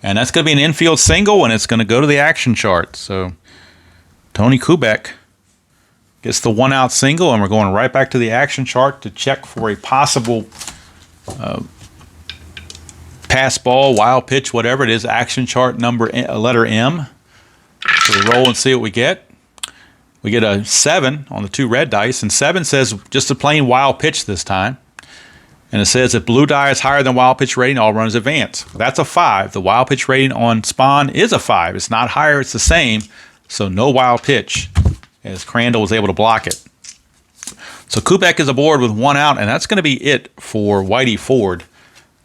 And that's going to be an infield single, and it's going to go to the action chart. So Tony Kubek gets the 1-out single, and we're going right back to the action chart to check for a possible pass ball, wild pitch, whatever it is. Action chart number letter M. So we roll and see what we get. We get a 7 on the 2 red dice, and 7 says just a plain wild pitch this time. And it says if blue die is higher than wild pitch rating, all runners advance. That's a 5. The wild pitch rating on Spahn is a 5. It's not higher, it's the same. So no wild pitch, as Crandall was able to block it. So Kubek is aboard with 1 out, and that's going to be it for Whitey Ford.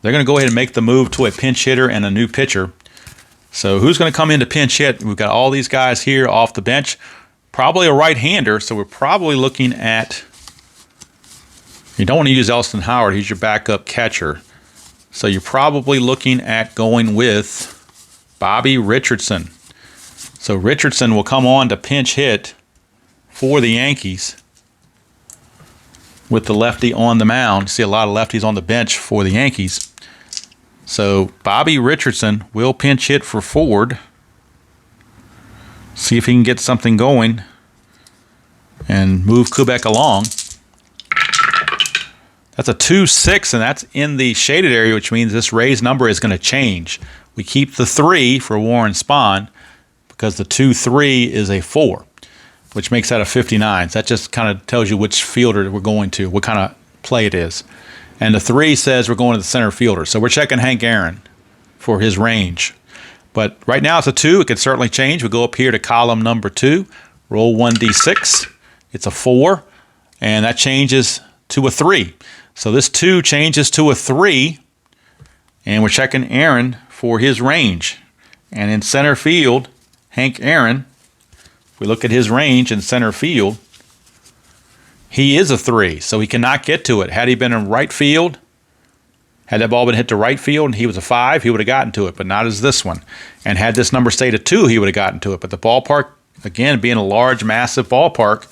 They're going to go ahead and make the move to a pinch hitter and a new pitcher. So who's going to come in to pinch hit? We've got all these guys here off the bench. Probably a right-hander, so we're probably looking at... You don't want to use Elston Howard. He's your backup catcher. So you're probably looking at going with Bobby Richardson. So Richardson will come on to pinch hit for the Yankees with the lefty on the mound. See a lot of lefties on the bench for the Yankees. So Bobby Richardson will pinch hit for Ford. See if he can get something going and move Kubek along. That's a 2-6, and that's in the shaded area, which means this raised number is going to change. We keep the 3 for Warren Spahn because the 2-3 is a 4, which makes that a 59. So that just kind of tells you which fielder we're going to, what kind of play it is. And the 3 says we're going to the center fielder. So we're checking Hank Aaron for his range. But right now it's a 2. It could certainly change. We go up here to column number 2, roll 1d6. It's a 4, and that changes to a 3. So this 2 changes to a 3, and we're checking Aaron for his range. And in center field, Hank Aaron, if we look at his range in center field, he is a 3, so he cannot get to it. Had he been in right field, had that ball been hit to right field and he was a 5, he would have gotten to it, but not as this one. And had this number stayed a 2, he would have gotten to it. But the ballpark, again, being a large, massive ballpark,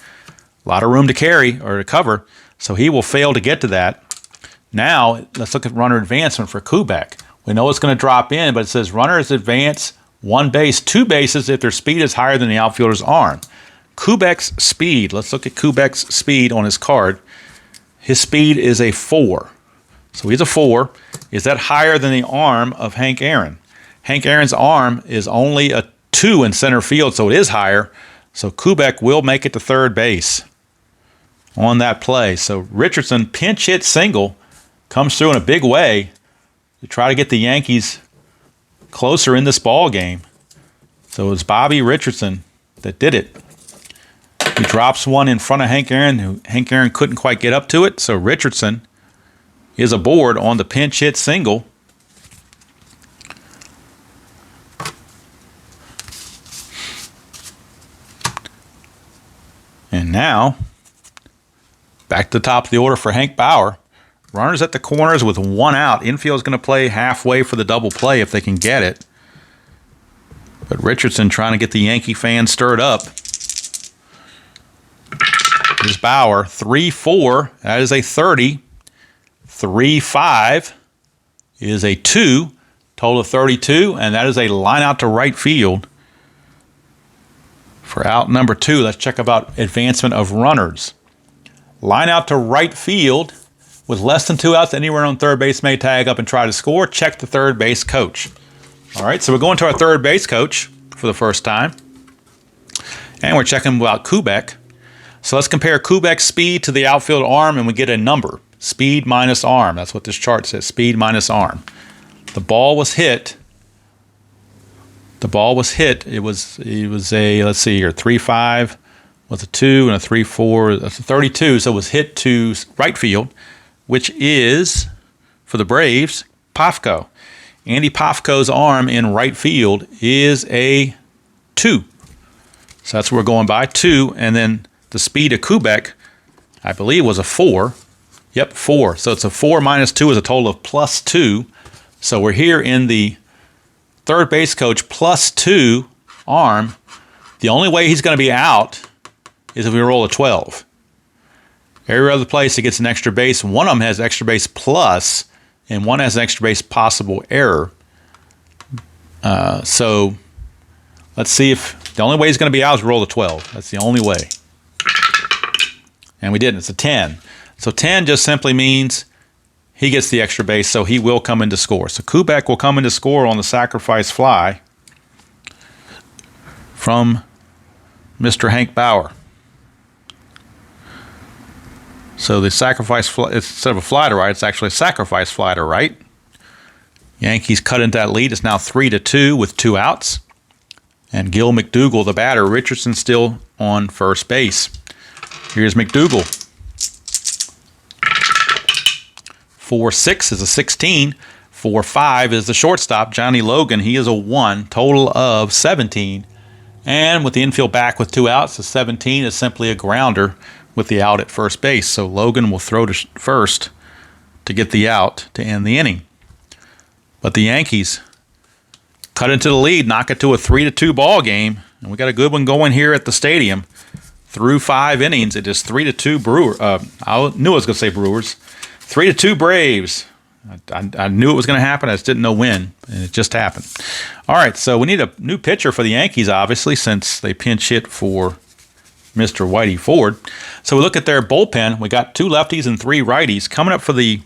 a lot of room to carry or to cover, so he will fail to get to that. Now, let's look at runner advancement for Kubek. We know it's going to drop in, but it says runners advance 1 base, 2 bases if their speed is higher than the outfielder's arm. Kubek's speed, let's look at Kubek's speed on his card. His speed is a 4. So he's a 4. Is that higher than the arm of Hank Aaron? Hank Aaron's arm is only a 2 in center field, so it is higher. So Kubek will make it to third base on that play. So Richardson, pinch hit single, comes through in a big way to try to get the Yankees closer in this ball game. So it was Bobby Richardson that did it. He drops one in front of Hank Aaron. Hank Aaron couldn't quite get up to it, so Richardson is aboard on the pinch hit single. And now, back to the top of the order for Hank Bauer. Runners at the corners with 1 out. Infield is going to play halfway for the double play if they can get it. But Richardson trying to get the Yankee fans stirred up. Here's Bauer. 3-4. That is a 30. 3-5 is a 2. Total of 32. And that is a line out to right field. For out number 2, let's check about advancement of runners. Line out to right field with less than 2 outs, anywhere on third base may tag up and try to score. Check the third base coach. All right, so we're going to our third base coach for the first time. And we're checking about Kubek. So let's compare Kubek's speed to the outfield arm, and we get a number. Speed minus arm. That's what this chart says, speed minus arm. The ball was hit. It was a, let's see here, 3-5 with a 2 and a 3-4. That's a 32, so it was hit to right field, which is, for the Braves, Pafko. Andy Pafko's arm in right field is a 2. So that's what we're going by, 2. And then the speed of Kubek, I believe, was a 4. Yep, 4. So it's a 4 minus 2 is a total of plus 2. So we're here in the third base coach plus 2 arm. The only way he's going to be out is if we roll a 12. Every other place it gets an extra base. One of them has extra base plus, and one has an extra base possible error. So let's see if the only way he's going to be out is roll a 12. That's the only way. And we didn't. It's a 10. So 10 just simply means he gets the extra base, so he will come in to score. So Kubek will come in to score on the sacrifice fly from Mr. Hank Bauer. So the sacrifice fly, instead of a fly to right, it's actually a sacrifice fly to right. Yankees cut into that lead. It's now 3-2 with 2 outs. And Gil McDougall, the batter. Richardson still on first base. Here's McDougall. 4-6 is a 16. 4-5 is the shortstop, Johnny Logan. He is a 1, total of 17. And with the infield back with 2 outs, the 17 is simply a grounder with the out at first base. So Logan will throw to first to get the out to end the inning. But the Yankees cut into the lead, knock it to a 3-2 ball game. And we got a good one going here at the stadium. Through 5 innings, it is 3-2 Brewers. I knew I was going to say Brewers. 3-2 Braves. I knew it was going to happen. I just didn't know when, and it just happened. All right, so we need a new pitcher for the Yankees, obviously, since they pinch hit for Mr. Whitey Ford. So we look at their bullpen. We got 2 lefties and 3 righties. Coming up for the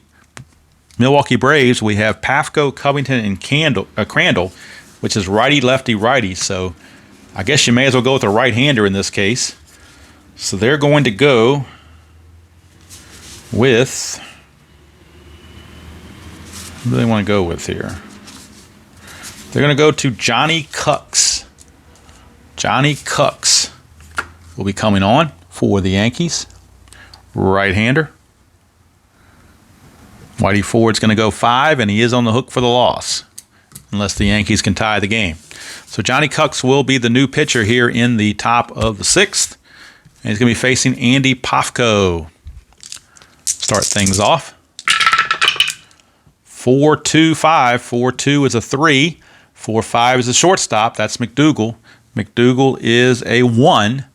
Milwaukee Braves, we have Pafko, Covington, and Crandall, which is righty-lefty-righty. So I guess you may as well go with a right-hander in this case. So they're going to go with... Who do they want to go with here? They're going to go to Johnny Cucks. Johnny Cucks will be coming on for the Yankees. Right-hander. Whitey Ford's going to go 5, and he is on the hook for the loss, unless the Yankees can tie the game. So Johnny Cucks will be the new pitcher here in the top of the 6th, and he's going to be facing Andy Pafko. Start things off. 4-2-5. 4-2 is a 3. 4-5 is a shortstop. That's McDougall. McDougall is a 1.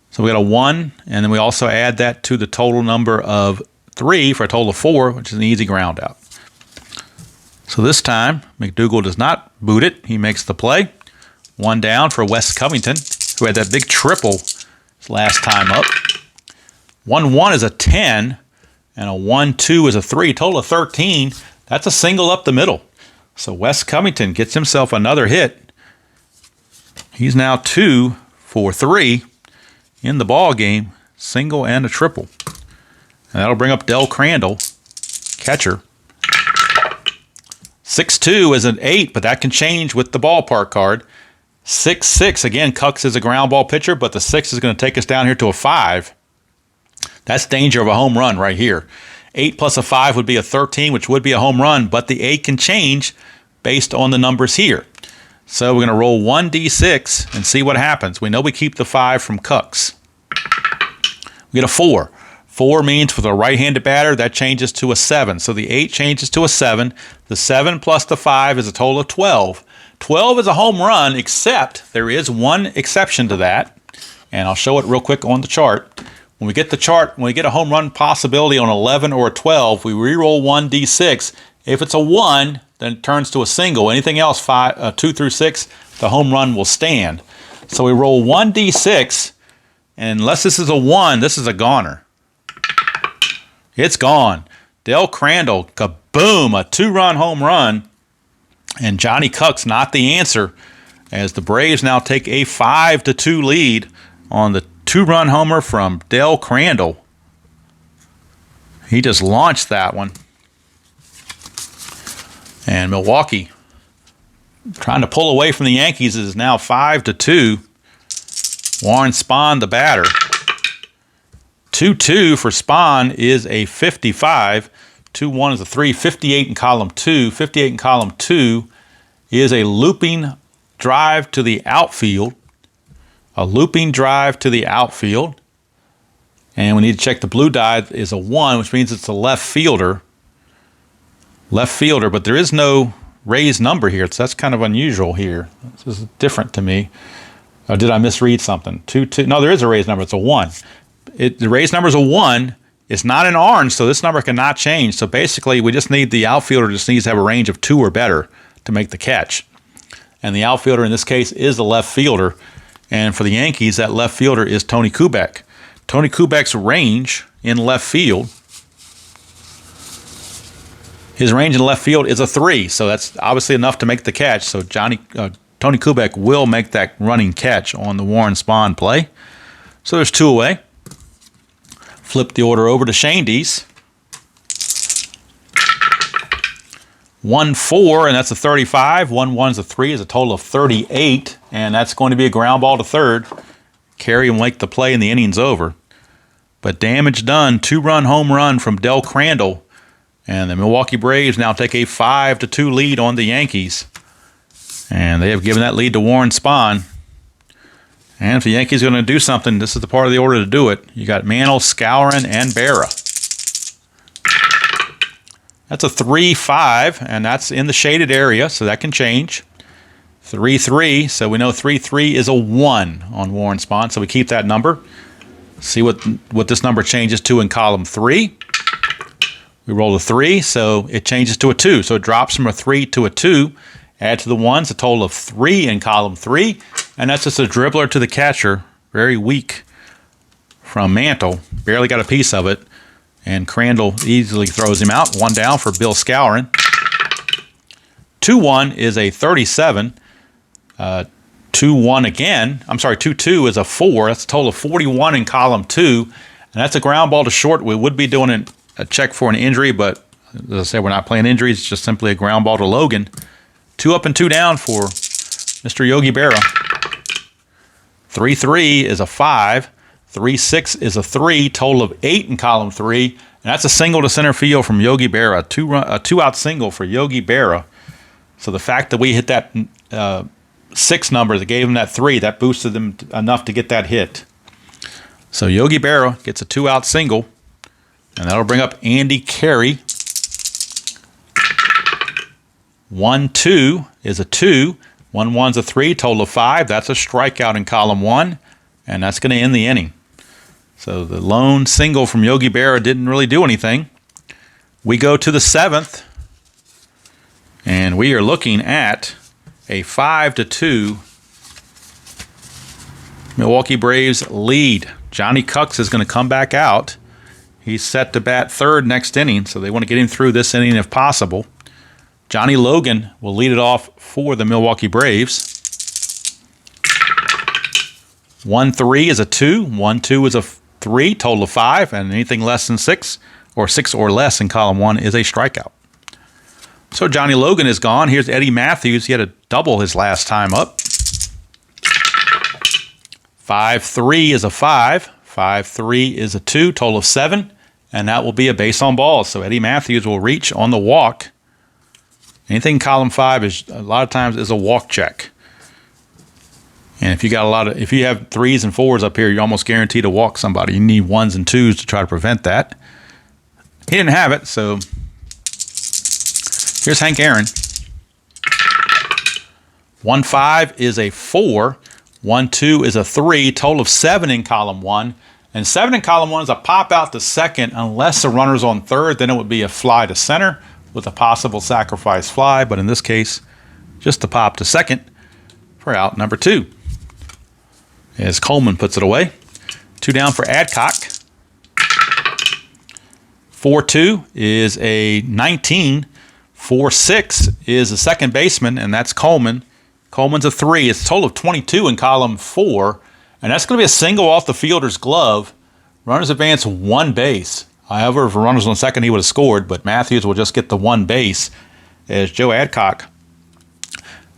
So we got a 1, and then we also add that to the total number of 3 for a total of 4, which is an easy ground out. So this time, McDougall does not boot it. He makes the play. 1 down for Wes Covington, who had that big triple his last time up. 1-1 is a 10, and a 1-2 is a 3. Total of 13. That's a single up the middle. So Wes Covington gets himself another hit. He's now 2 for 3 in the ball game, single and a triple. And that'll bring up Del Crandall, catcher. 6-2 is an 8, but that can change with the ballpark card. 6-6, again, Cucks is a ground ball pitcher, but the 6 is going to take us down here to a 5. That's danger of a home run right here. 8 plus a 5 would be a 13, which would be a home run, but the 8 can change based on the numbers here. So we're going to roll 1d6 and see what happens. We know we keep the 5 from Cucks. We get a 4. 4 means for the right-handed batter, that changes to a 7. So the 8 changes to a 7. The 7 plus the 5 is a total of 12. 12 is a home run, except there is one exception to that, and I'll show it real quick on the chart. When we get the chart, when we get a home run possibility on 11 or a 12, we re-roll 1d6. If it's a 1, then it turns to a single. Anything else, 2 through 6, the home run will stand. So we roll 1d6, and unless this is a 1, this is a goner. It's gone. Dale Crandall, kaboom, a 2-run home run. And Johnny Cuck's not the answer, as the Braves now take a 5-2 lead on the 2-run homer from Dale Crandall. He just launched that one. And Milwaukee, trying to pull away from the Yankees, is now 5-2. Warren Spahn, the batter. 2-2 for Spahn is a 55. 2-1 is a 3. 58 in column 2. 58 in column 2 is a looping drive to the outfield. A looping drive to the outfield. And we need to check the blue die is a 1, which means it's a left fielder. Left fielder, but there is no raised number here, so that's kind of unusual here. This is different to me. Or did I misread something? 2-2. No, there is a raised number. It's a 1. The raised number is a 1. It's not an orange, so this number cannot change. So basically, we just need the outfielder just needs to have a range of 2 or better to make the catch. And the outfielder in this case is the left fielder. And for the Yankees, that left fielder is Tony Kubek. Tony Kubek's range in left field, his range in left field is a 3, so that's obviously enough to make the catch. So Tony Kubek will make that running catch on the Warren Spahn play. So there's 2 away. Flip the order over to Shandy's. 1-4, and that's a 35. 1-1 is a 3, is a total of 38, and that's going to be a ground ball to third. Carey will make the play, and the inning's over. But damage done. 2-run home run from Dale Crandall. And the Milwaukee Braves now take a 5-2 lead on the Yankees. And they have given that lead to Warren Spahn. And if the Yankees are going to do something, this is the part of the order to do it. You got Mantle, Scourin, and Berra. That's a 3-5, and that's in the shaded area, so that can change. 3-3, so we know 3-3 is a 1 on Warren Spahn, so we keep that number. See what this number changes to in column 3. We roll a 3, so it changes to a 2. So it drops from a 3 to a 2. Add to the 1s, a total of 3 in column 3. And that's just a dribbler to the catcher. Very weak from Mantle. Barely got a piece of it. And Crandall easily throws him out. 1 down for Bill Scourin. 2-1 is a 37. 2-1 again. I'm sorry, 2-2 is a 4. That's a total of 41 in column 2. And that's a ground ball to short. We would be doing a check for an injury, but as I said, we're not playing injuries. It's just simply a ground ball to Logan. 2 up and 2 down for Mr. Yogi Berra. 3-3 is a 5. 3-6 is a 3. Total of 8 in column 3. And that's a single to center field from Yogi Berra. A 2-out single for Yogi Berra. So the fact that we hit that 6 number that gave him that 3, that boosted them enough to get that hit. So Yogi Berra gets a 2-out single. And that'll bring up Andy Carey. 1-2 is a 2. 1-1's a 3, total of 5. That's a strikeout in column 1, and that's going to end the inning. So the lone single from Yogi Berra didn't really do anything. We go to the 7th, and we are looking at a 5-2 Milwaukee Braves lead. Johnny Cucks is going to come back out. He's set to bat third next inning, so they want to get him through this inning if possible. Johnny Logan will lead it off for the Milwaukee Braves. 1-3 is a 2. 1-2 is a 3, total of 5, and anything less than 6 or 6 or less in column 1 is a strikeout. So Johnny Logan is gone. Here's Eddie Matthews. He had a double his last time up. 5-3 is a 5. 5-3 is a 2, total of 7, and that will be a base on balls. So Eddie Matthews will reach on the walk. Anything in column 5 is a lot of times is a walk check. And if you have 3s and 4s up here, you're almost guaranteed to walk somebody. You need 1s and 2s to try to prevent that. He didn't have it, so here's Hank Aaron. 1-5 is a 4. 1-2 is a 3, total of 7 in column 1. And 7 in column 1 is a pop out to second unless the runner's on third. Then it would be a fly to center with a possible sacrifice fly. But in this case, just a pop to second for out number 2. As Coleman puts it away. 2 down for Adcock. 4-2 is a 19. 4-6 is a second baseman, and that's Coleman. Coleman's a 3. It's a total of 22 in column 4, and that's going to be a single off the fielder's glove. Runners advance 1 base. However, if a runner's on second, he would have scored, but Matthews will just get the 1 base as Joe Adcock,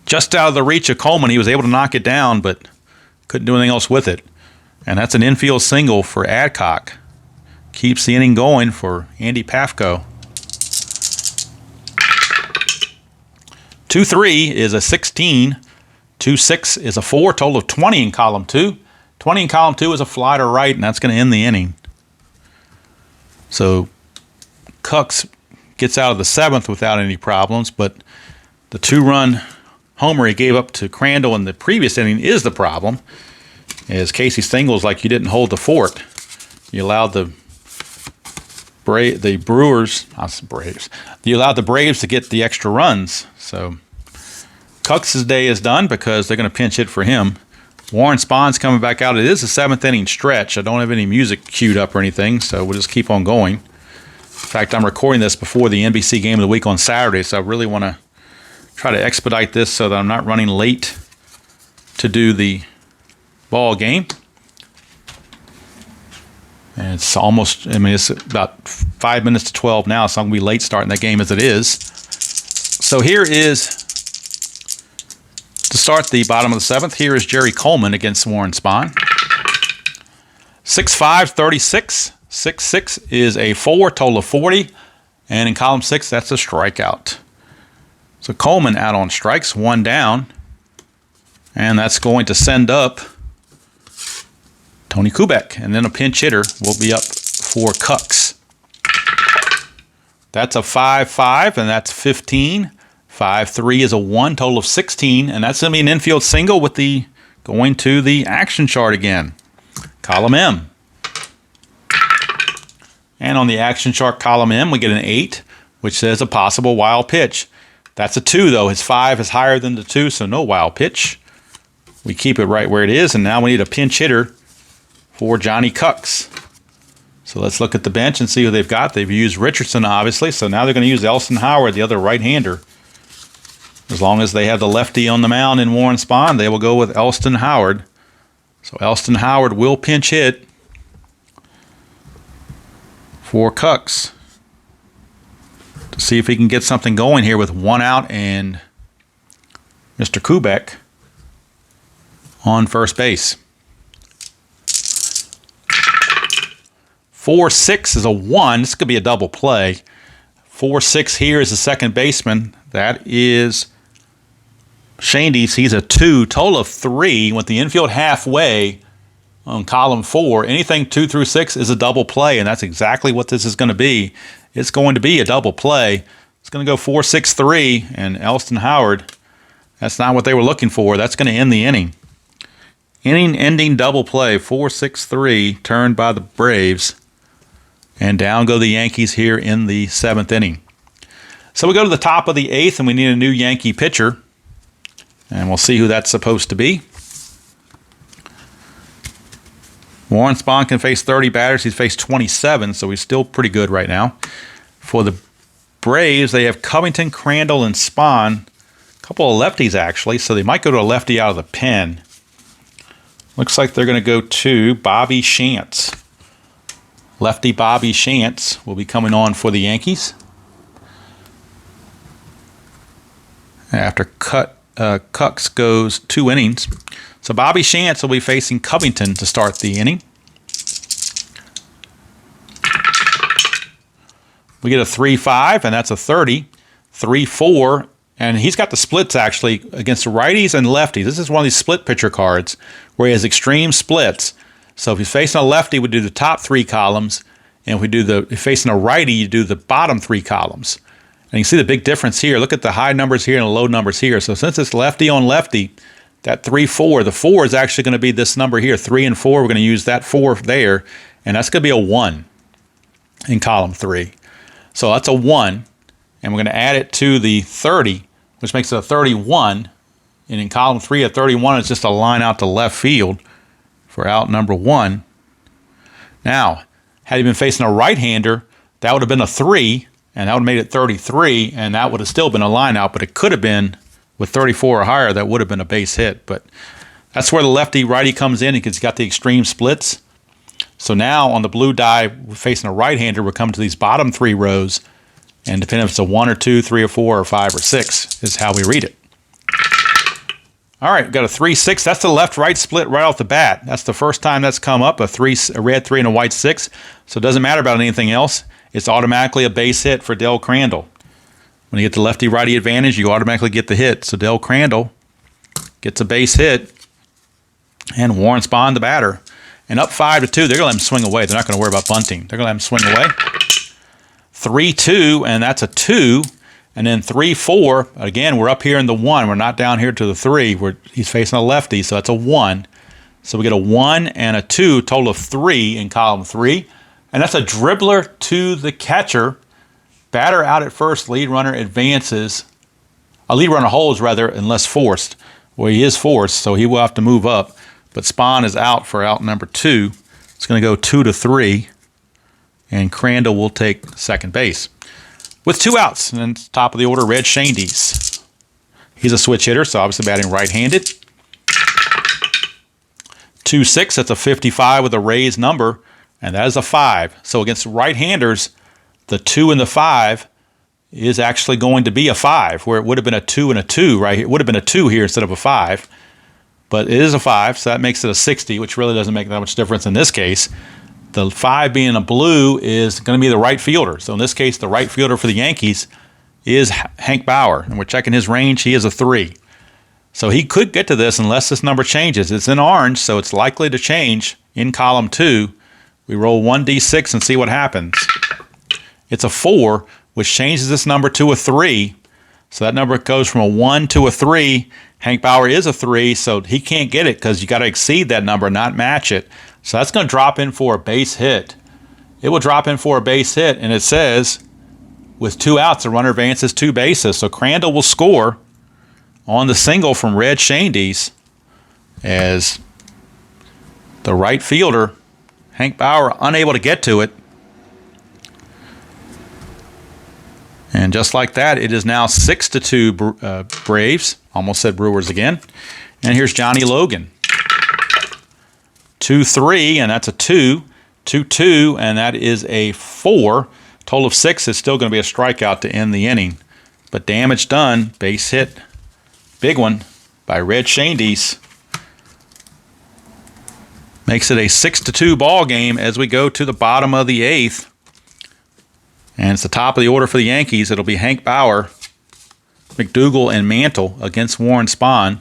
just out of the reach of Coleman, he was able to knock it down, but couldn't do anything else with it. And that's an infield single for Adcock. Keeps the inning going for Andy Pafko. 2-3 is a 16. 2-6 is a 4. Total of 20 in column 2. 20 in column 2 is a fly to right, and that's going to end the inning. So Cooks gets out of the 7th without any problems, but the 2-run homer he gave up to Crandall in the previous inning is the problem. As Casey Stengels, like, you didn't hold the fort. You allowed the Braves to get the extra runs. So Cooks' day is done because they're going to pinch hit for him. Warren Spahn's coming back out. It is a 7th inning stretch. I don't have any music queued up or anything, so we'll just keep on going. In fact, I'm recording this before the NBC game of the week on Saturday, so I really want to try to expedite this so that I'm not running late to do the ball game. And it's almost, it's about 5 minutes to 12 now, so I'm going to be late starting that game as it is. So here is, to start the bottom of the 7th, here is Jerry Coleman against Warren Spahn. 6-5, 36. 6-6 is a 4, total of 40. And in column 6, that's a strikeout. So Coleman out on strikes, 1 down. And that's going to send up Tony Kubek. And then a pinch hitter will be up for Cooks. That's a 5-5, and that's 15. 5-3 is a 1, total of 16. And that's going to be an infield single with the going to the action chart again. Column M. And on the action chart column M, we get an 8, which says a possible wild pitch. That's a 2, though. His 5 is higher than the 2, so no wild pitch. We keep it right where it is, and now we need a pinch hitter for Johnny Cooks. So let's look at the bench and see who they've got. They've used Richardson, obviously, so now they're going to use Elston Howard, the other right-hander. As long as they have the lefty on the mound in Warren Spahn, they will go with Elston Howard. So Elston Howard will pinch hit for Cooks to see if he can get something going here with 1 out and Mr. Kubek on first base. 4-6 is a 1. This could be a double play. 4-6 here is the second baseman. That is Shandy's. He's a 2. Total of 3 with the infield halfway on column 4. Anything 2 through 6 is a double play, and that's exactly what this is going to be. It's going to be a double play. It's going to go 4-6-3, and Elston Howard, that's not what they were looking for. That's going to end the inning. Inning-ending double play, 4-6-3, turned by the Braves. And down go the Yankees here in the 7th inning. So we go to the top of the 8th, and we need a new Yankee pitcher. And we'll see who that's supposed to be. Warren Spahn can face 30 batters. He's faced 27, so he's still pretty good right now. For the Braves, they have Covington, Crandall, and Spahn. A couple of lefties, actually, so they might go to a lefty out of the pen. Looks like they're going to go to Bobby Shantz. Lefty Bobby Shantz will be coming on for the Yankees. After Cooks goes 2 innings. So Bobby Shantz will be facing Covington to start the inning. We get a 3-5, and that's a 30. 3-4, and he's got the splits, actually, against the righties and lefties. This is one of these split pitcher cards where he has extreme splits. So if he's facing a lefty, we do the top 3 columns. And if he's facing a righty, you do the bottom 3 columns. And you can see the big difference here. Look at the high numbers here and the low numbers here. So since it's lefty on lefty, that 3-4, the 4 is actually going to be this number here, 3 and 4. We're going to use that 4 there, and that's going to be a 1 in column 3. So that's a 1, and we're going to add it to the 30, which makes it a 31. And in column 3, a 31 is just a line out to left field for out number 1. Now, had he been facing a right-hander, That would have been a 3, and that would have made it 33, and that would have still been a line out, but it could have been, with 34 or higher, that would have been a base hit. But that's where the lefty-righty comes in, because he's got the extreme splits. So now on the blue die, facing a right-hander, we're coming to these bottom 3 rows, and depending if it's a 1 or 2, 3 or 4, or 5 or 6 is how we read it. All right, we've got a 3-6. That's the left-right split right off the bat. That's the first time that's come up, a red 3 and a white 6. So it doesn't matter about anything else. It's automatically a base hit for Dale Crandall. When you get the lefty-righty advantage, you automatically get the hit. So Dale Crandall gets a base hit, and Warren Spahn, the batter. And up 5-2, they're going to let him swing away. They're not going to worry about bunting. They're going to let him swing away. 3-2, and that's a 2. And then 3-4, again, we're up here in the 1. We're not down here to the 3. He's facing a lefty, so that's a 1. So we get a 1 and a 2, total of 3 in column 3. And that's a dribbler to the catcher. Batter out at first, lead runner advances. A lead runner holds, rather, unless forced. Well, he is forced, so he will have to move up. But Spahn is out for out number 2. It's going to go 2-3, and Crandall will take second base. With 2 outs, and then top of the order, Red Shandies. He's a switch hitter, so obviously batting right-handed. 2-6, that's a 55 with a raised number, and that is a 5. So against right-handers, the 2 and the 5 is actually going to be a 5, where it would have been a 2 and a 2 right here. It would have been a 2 here instead of a 5. But it is a 5, so that makes it a 60, which really doesn't make that much difference in this case. The 5 being a blue is going to be the right fielder. So in this case, the right fielder for the Yankees is Hank Bauer. And we're checking his range. He is a 3. So he could get to this unless this number changes. It's in orange, so it's likely to change in column 2. We roll 1d6 and see what happens. It's a 4, which changes this number to a 3. So that number goes from a 1 to a 3. Hank Bauer is a 3, so he can't get it because you got to exceed that number, not match it. So that's going to drop in for a base hit. It will drop in for a base hit, and it says, with 2 outs, the runner advances 2 bases. So Crandall will score on the single from Red Shandies as the right fielder, Hank Bauer, unable to get to it. And just like that, it is now 6-2 Braves. Almost said Brewers again. And here's Johnny Logan. 2-3, and that's a 2. 2-2, and that is a 4. Total of 6 is still going to be a strikeout to end the inning. But damage done, base hit, big one by Red Shandies. Makes it a 6-2 ball game as we go to the bottom of the 8th. And it's the top of the order for the Yankees. It'll be Hank Bauer, McDougal, and Mantle against Warren Spahn.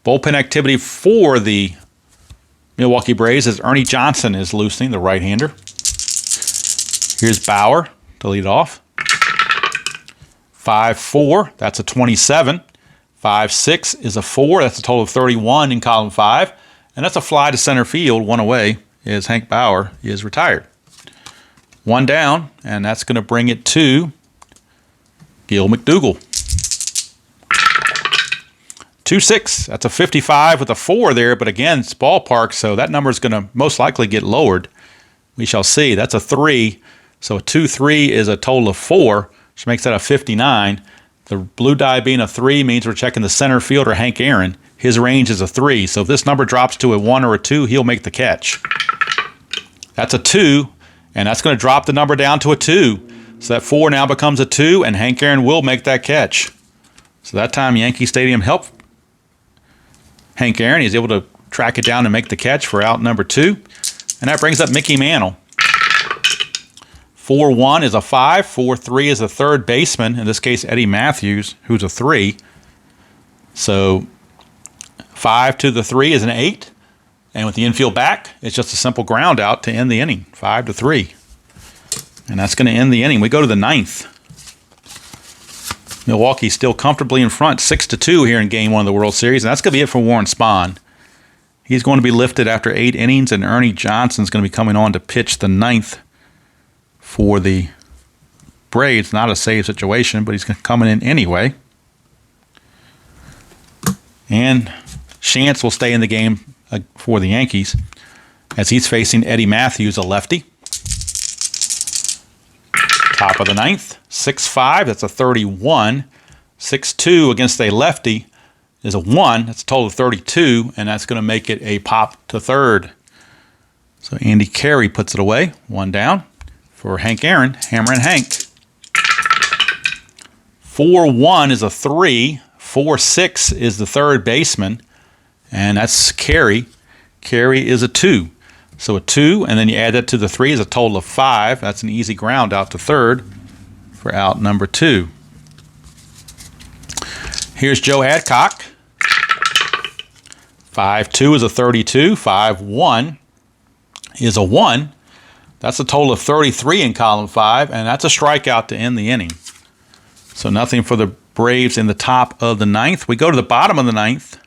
Bullpen activity for the Milwaukee Braves as Ernie Johnson is loosening, the right-hander. Here's Bauer to lead off. 5-4, that's a 27. 5-6 is a 4. That's a total of 31 in column 5. And that's a fly to center field, 1 away, as Hank Bauer is retired. 1 down, and that's going to bring it to Gil McDougal. 2-6, that's a 55 with a 4 there, but again, it's ballpark, so that number is going to most likely get lowered. We shall see. That's a 3, so a 2-3 is a total of 4, which makes that a 59. The blue die being a 3 means we're checking the center fielder, Hank Aaron. His range is a 3, so if this number drops to a 1 or a 2, he'll make the catch. That's a 2, and that's going to drop the number down to a 2. So that 4 now becomes a 2, and Hank Aaron will make that catch. So that time Yankee Stadium helped Hank Aaron. He's able to track it down and make the catch for out number 2. And that brings up Mickey Mantle. 4-1 is a 5. 4-3 is a third baseman, in this case Eddie Matthews, who's a 3. So 5 to the 3 is an 8. And with the infield back, it's just a simple ground out to end the inning, 5-3. And that's going to end the inning. We go to the 9th. Milwaukee still comfortably in front, 6-2 here in Game 1 of the World Series. And that's going to be it for Warren Spahn. He's going to be lifted after 8 innings, and Ernie Johnson's going to be coming on to pitch the 9th for the Braves. Not a save situation, but he's coming in anyway. And Shantz will stay in the game for the Yankees as he's facing Eddie Matthews, a lefty. Top of the ninth, 6-5, that's a 31. 6-2 against a lefty is a 1. That's a total of 32, and that's going to make it a pop to third. So Andy Carey puts it away, 1 down for Hank Aaron, Hammer and Hank. 4-1 is a 3. 4-6 is the third baseman, and that's Carey. Carey is a 2. So a 2, and then you add that to the 3 is a total of 5. That's an easy ground out to third for out number 2. Here's Joe Adcock. 5-2 is a 32. 5-1 is a 1. That's a total of 33 in column 5, and that's a strikeout to end the inning. So nothing for the Braves in the top of the ninth. We go to the bottom of the ninth.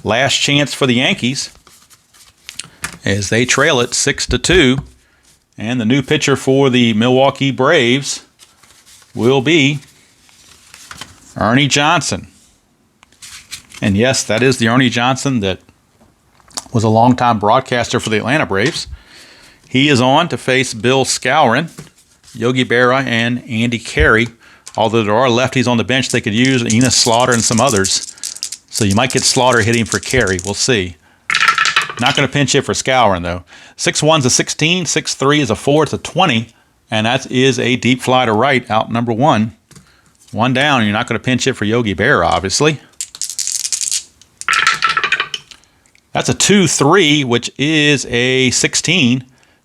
Last chance for the Yankees as they trail it 6-2. And the new pitcher for the Milwaukee Braves will be Ernie Johnson. And yes, that is the Ernie Johnson that was a longtime broadcaster for the Atlanta Braves. He is on to face Bill Scourin, Yogi Berra, and Andy Carey. Although there are lefties on the bench they could use, Enos Slaughter and some others. So you might get Slaughter hitting for Carey. We'll see. Not going to pinch hit for Scourin, though. 6-1 is a 16. 6-3 is a 4. It's a 20. And that is a deep fly to right, out number 1. 1 down, and you're not going to pinch hit for Yogi Berra, obviously. That's a 2-3, which is a 16.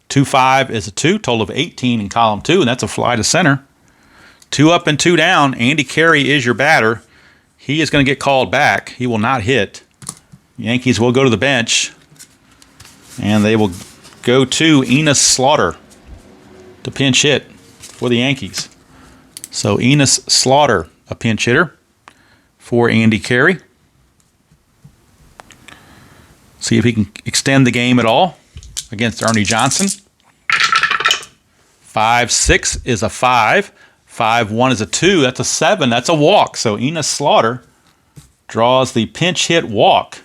2-5 is a 2, total of 18 in column 2, and that's a fly to center. 2 up and 2 down. Andy Carey is your batter. He is going to get called back. He will not hit. Yankees will go to the bench, and they will go to Enos Slaughter to pinch hit for the Yankees. So Enos Slaughter, a pinch hitter for Andy Carey. See if he can extend the game at all against Ernie Johnson. 5-6 is a 5. 5-1 is a 2. That's a 7. That's a walk. So Enos Slaughter draws the pinch hit walk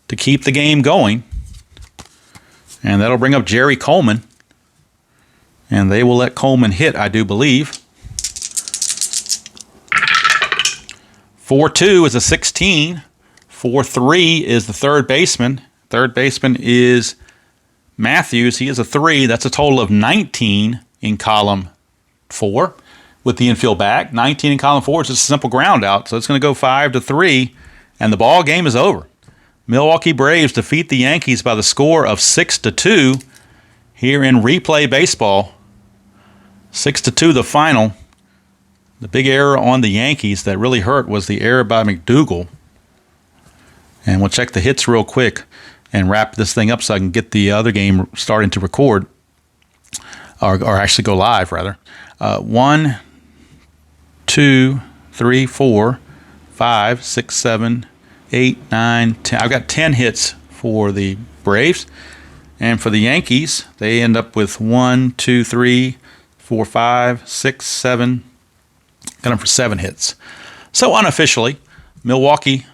to keep the game going. And that'll bring up Jerry Coleman. And they will let Coleman hit, I do believe. 4-2 is a 16. 4-3 is the third baseman. Third baseman is Matthews. He is a 3. That's a total of 19 in column 4 with the infield back. 19 in column 4 is just a simple ground out. So it's going to go 5-3, and the ball game is over. Milwaukee Braves defeat the Yankees by the score of 6-2 here in replay baseball. 6-2 the final. The big error on the Yankees that really hurt was the error by McDougal. And we'll check the hits real quick and wrap this thing up so I can get the other game starting to record, or actually go live, rather. 1, 2, 3, 4, 5, 6, 7, 8, 9, 10. I've got 10 hits for the Braves. And for the Yankees, they end up with 1, 2, 3, 4, 5, 6, 7. Got them for 7 hits. So unofficially, Milwaukee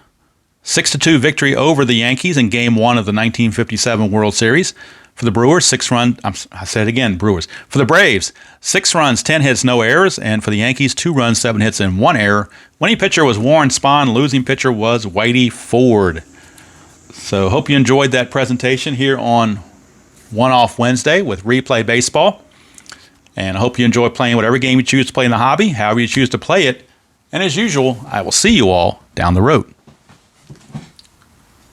6-2 victory over the Yankees in Game 1 of the 1957 World Series. For the Brewers, 6 runs. I said it again, Brewers. For the Braves, 6 runs, 10 hits, no errors. And for the Yankees, 2 runs, 7 hits, and 1 error. Winning pitcher was Warren Spahn. Losing pitcher was Whitey Ford. So hope you enjoyed that presentation here on One Off Wednesday with Replay Baseball. And I hope you enjoy playing whatever game you choose to play in the hobby, however you choose to play it. And as usual, I will see you all down the road.